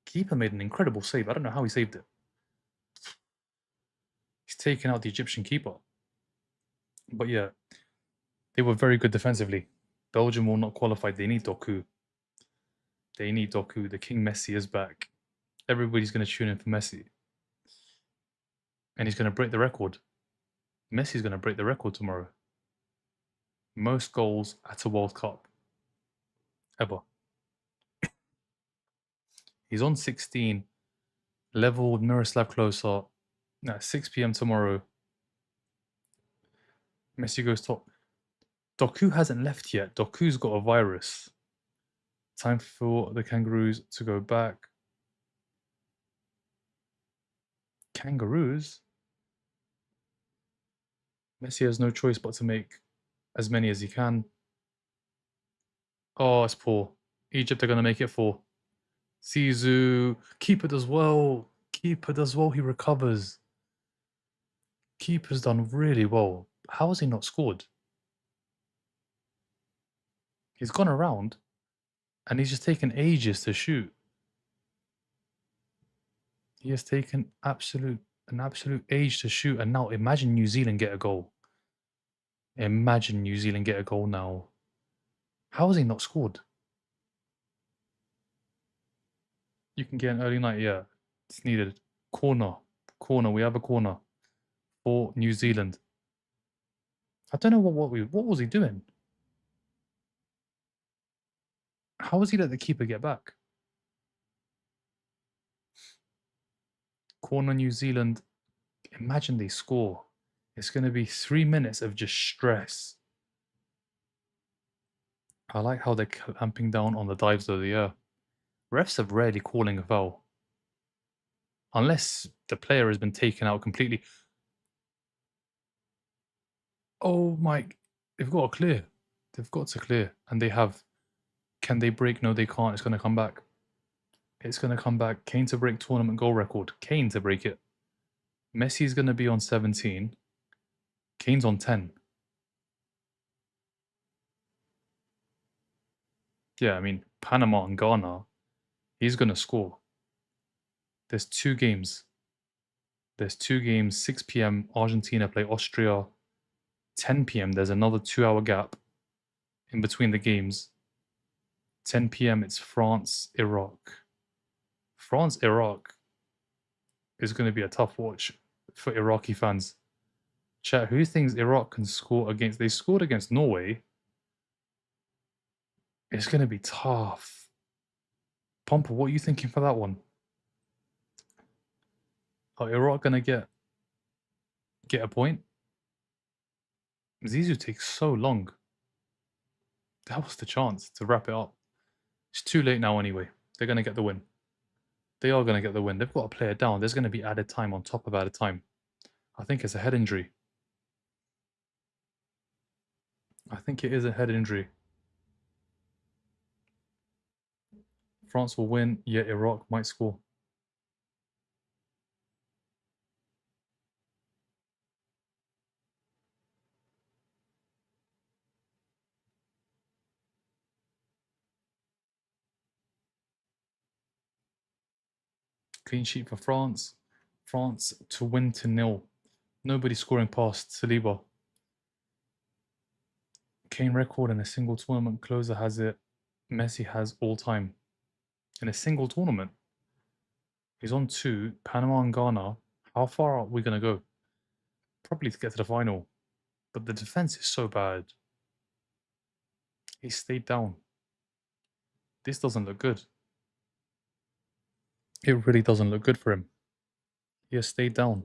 Keeper made an incredible save. I don't know how he saved it. He's taken out the Egyptian keeper. But yeah, they were very good defensively. Belgium will not qualify. They need Doku. They need Doku. The King Messi is back. Everybody's going to tune in for Messi. And he's going to break the record. Messi's going to break the record tomorrow. Most goals at a World Cup ever. He's on 16, level with Miroslav Klose at 6 p.m. tomorrow. Messi goes top. Doku hasn't left yet. Doku's got a virus. Time for the Kangaroos to go back. Kangaroos? Messi has no choice but to make as many as he can. Oh, it's poor. Egypt are going to make it 4. Sisu. Keeper does well. Keeper does well. He recovers. Keeper's done really well. How has he not scored? He's gone around and he's just taken ages to shoot. He has taken an absolute age to shoot. And now imagine New Zealand get a goal. Imagine New Zealand get a goal now. How has he not scored? You can get an early night, yeah. It's needed. Corner. Corner. We have a corner for New Zealand. I don't know what was he doing? How was he let the keeper get back? Corner New Zealand. Imagine they score. It's going to be 3 minutes of just stress. I like how they're clamping down on the dives though, yeah. Refs are rarely calling a foul. Unless the player has been taken out completely. Oh my, they've got to clear. They've got to clear. And they have. Can they break? No, they can't. It's going to come back. It's going to come back. Kane to break tournament goal record. Kane to break it. Messi's going to be on 17. Kane's on 10. Yeah, I mean, Panama and Ghana, he's going to score. There's 2 games. There's 2 games, 6 p.m. Argentina play Austria. 10 p.m. there's another 2-hour gap in between the games. 10 p.m. it's France, Iraq. France, Iraq is going to be a tough watch for Iraqi fans. Chat, who thinks Iraq can score against? They scored against Norway. It's going to be tough. Pompa, what are you thinking for that one? Are Iraq going to get a point? Zizou takes so long. That was the chance to wrap it up. It's too late now anyway. They're going to get the win. They are going to get the win. They've got to play it down. There's going to be added time on top of added time. I think it's a head injury. I think it is a head injury. France will win, yet Iraq might score. Clean sheet for France. France to win to 0. Nobody scoring past Saliba. Kane record in a single tournament. Closer has it. Messi has all time. In a single tournament. He's on 2. Panama and Ghana. How far are we going to go? Probably to get to the final. But the defense is so bad. He stayed down. This doesn't look good. It really doesn't look good for him. He has stayed down.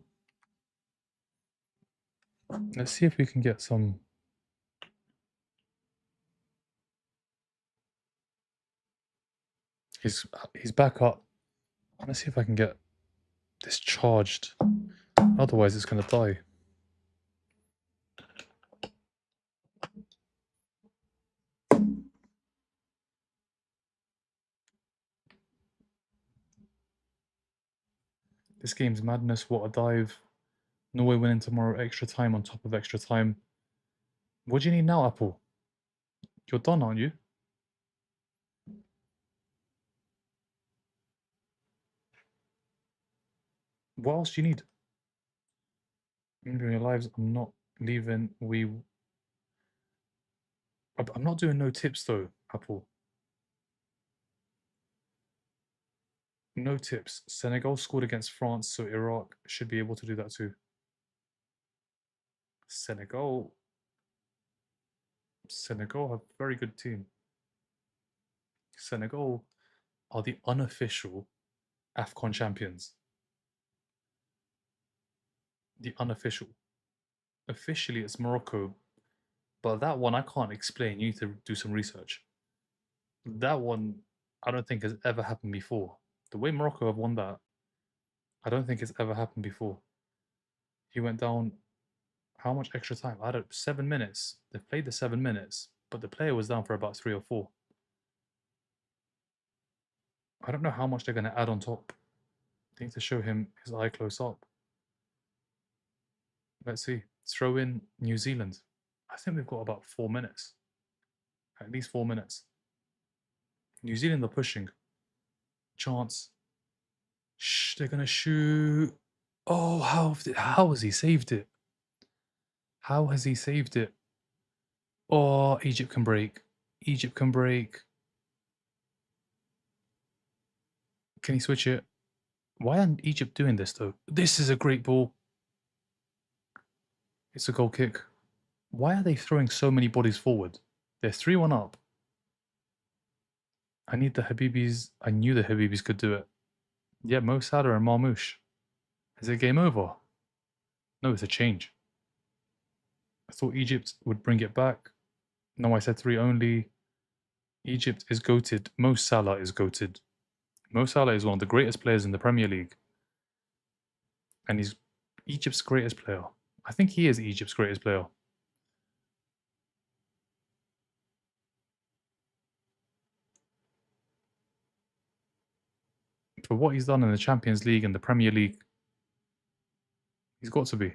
Let's see if we can get some. He's back up. Let's see if I can get this charged. Otherwise, it's going to die. This game's madness. What a dive. Norway winning tomorrow. Extra time on top of extra time. What do you need now, Apple? You're done, aren't you? What else do you need? In your lives, I'm not leaving. I'm not doing no tips though, Apple. No tips. Senegal scored against France, so Iraq should be able to do that too. Senegal have a very good team. Senegal are the unofficial AFCON champions. The unofficial. Officially, it's Morocco, but that one I can't explain. You need to do some research. That one I don't think has ever happened before. The way Morocco have won that, I don't think it's ever happened before. He went down. How much extra time? I don't. 7 minutes. They've played the 7 minutes, but the player was down for about 3 or 4. I don't know how much they're going to add on top. I need to show him his eye close up. Let's see. Throw in New Zealand. I think we've got about 4 minutes. At least 4 minutes. New Zealand are pushing. Chance. Shh, they're going to shoot. Oh, how has he saved it? How has he saved it? Oh, Egypt can break. Egypt can break. Can he switch it? Why aren't Egypt doing this, though? This is a great ball. It's a goal kick. Why are they throwing so many bodies forward? They're 3-1 up. I need the Habibis. I knew the Habibis could do it. Yeah, Mo Salah and Marmoush. Is it game over? No, it's a change. I thought Egypt would bring it back. No, I said 3 only. Egypt is goated. Mo Salah is goated. Mo Salah is one of the greatest players in the Premier League. And he's Egypt's greatest player. I think he is Egypt's greatest player. For what he's done in the Champions League and the Premier League, he's got to be.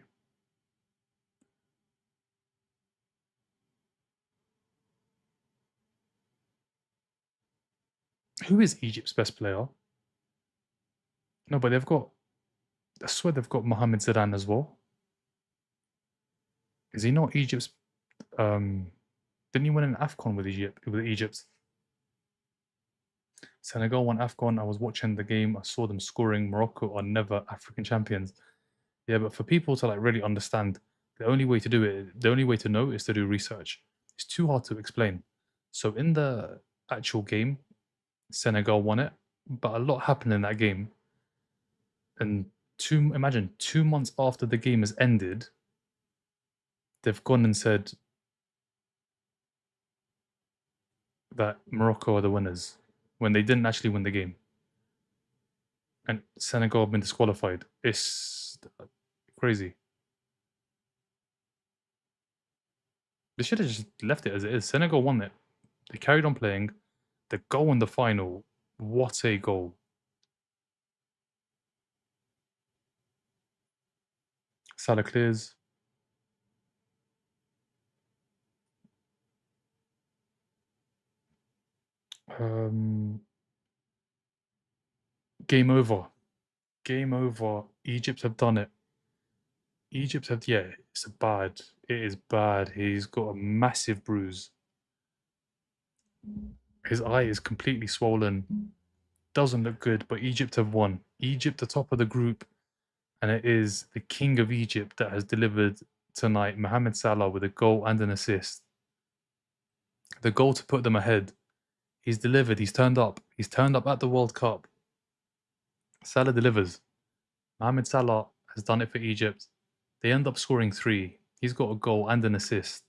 Who is Egypt's best player? No, but they've got... I swear they've got Mohamed Zidane as well. Is he not Egypt's... Didn't he win an AFCON with Egypt? Senegal won AFCON. I was watching the game. I saw them scoring. Morocco are never African champions. Yeah, but for people to like really understand, the only way to do it, the only way to know is to do research. It's too hard to explain. So in the actual game, Senegal won it, but a lot happened in that game. And imagine 2 months after the game has ended, they've gone and said that Morocco are the winners when they didn't actually win the game. And Senegal have been disqualified. It's crazy. They should have just left it as it is. Senegal won it. They carried on playing. The goal in the final. What a goal. Salah clears. Game over. Game over. Egypt have done it. Egypt have, yeah, it's bad. It is bad. He's got a massive bruise. His eye is completely swollen. Doesn't look good, but Egypt have won. Egypt are top of the group, and it is the king of Egypt that has delivered tonight, Mohamed Salah, with a goal and an assist. The goal to put them ahead. He's delivered. He's turned up. He's turned up at the World Cup. Salah delivers. Mohamed Salah has done it for Egypt. They end up scoring 3. He's got a goal and an assist.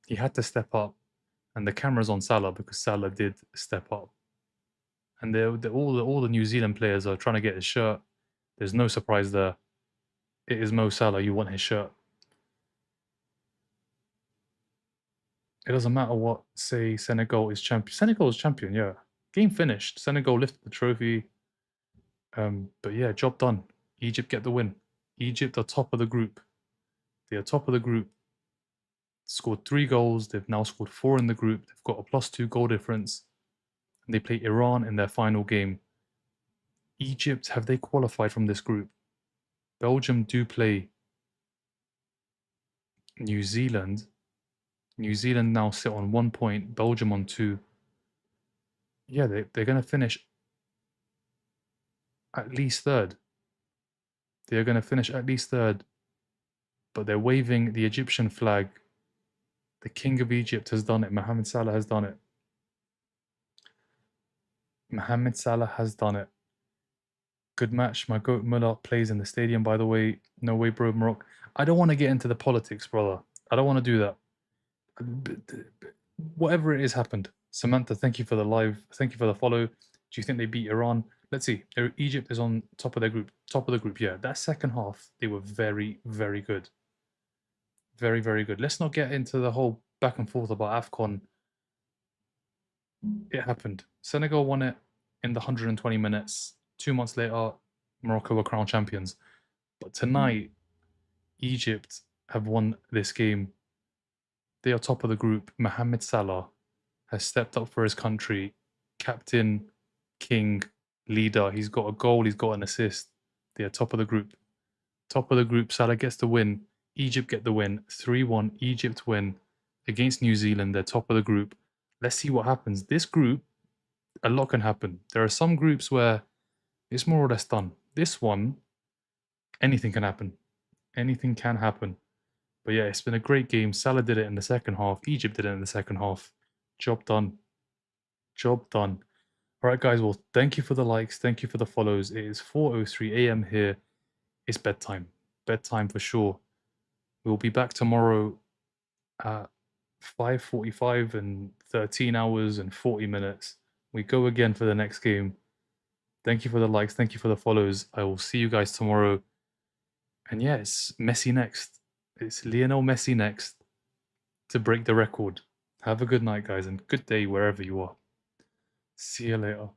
He had to step up, and the camera's on Salah because Salah did step up. And all the New Zealand players are trying to get his shirt. There's no surprise there. It is Mo Salah. You want his shirt. It doesn't matter what, say, Senegal is champion. Senegal is champion, yeah. Game finished. Senegal lifted the trophy. But yeah, job done. Egypt get the win. Egypt are top of the group. They are top of the group. Scored 3 goals. They've now scored 4 in the group. They've got a +2 goal difference. And they play Iran in their final game. Egypt, have they qualified from this group? Belgium do play New Zealand. New Zealand now sit on 1 point. Belgium on 2. Yeah, they're going to finish at least 3rd. They're going to finish at least 3rd. But they're waving the Egyptian flag. The king of Egypt has done it. Mohamed Salah has done it. Mohamed Salah has done it. Good match. My goat Muller plays in the stadium, by the way. No way, bro, Morocco. I don't want to get into the politics, brother. I don't want to do that. Whatever it is happened. Samantha, thank you for the live. Thank you for the follow. Do you think they beat Iran? let's see. Egypt is on top of their group. Top of the group, yeah. That second half, they were very, very good. Very, very good. Let's not get into the whole back and forth about AFCON. It happened. Senegal won it in the 120 minutes. 2 months later, Morocco were crowned champions. But tonight, Egypt have won this game. They are top of the group. Mohamed Salah has stepped up for his country. Captain, king, leader. He's got a goal. He's got an assist. They are top of the group. Top of the group. Salah gets the win. Egypt get the win. 3-1. Egypt win against New Zealand. They're top of the group. Let's see what happens. This group, a lot can happen. There are some groups where it's more or less done. This one, anything can happen. Anything can happen. But yeah, it's been a great game. Salah did it in the second half. Egypt did it in the second half. Job done. Job done. All right, guys. Well, thank you for the likes. Thank you for the follows. It is 4:03 a.m. here. It's bedtime. Bedtime for sure. We'll be back tomorrow at 5:45 and 13 hours and 40 minutes. We go again for the next game. Thank you for the likes. Thank you for the follows. I will see you guys tomorrow. And yeah, it's Messi next. It's Lionel Messi next to break the record. Have a good night, guys, and good day wherever you are. See you later.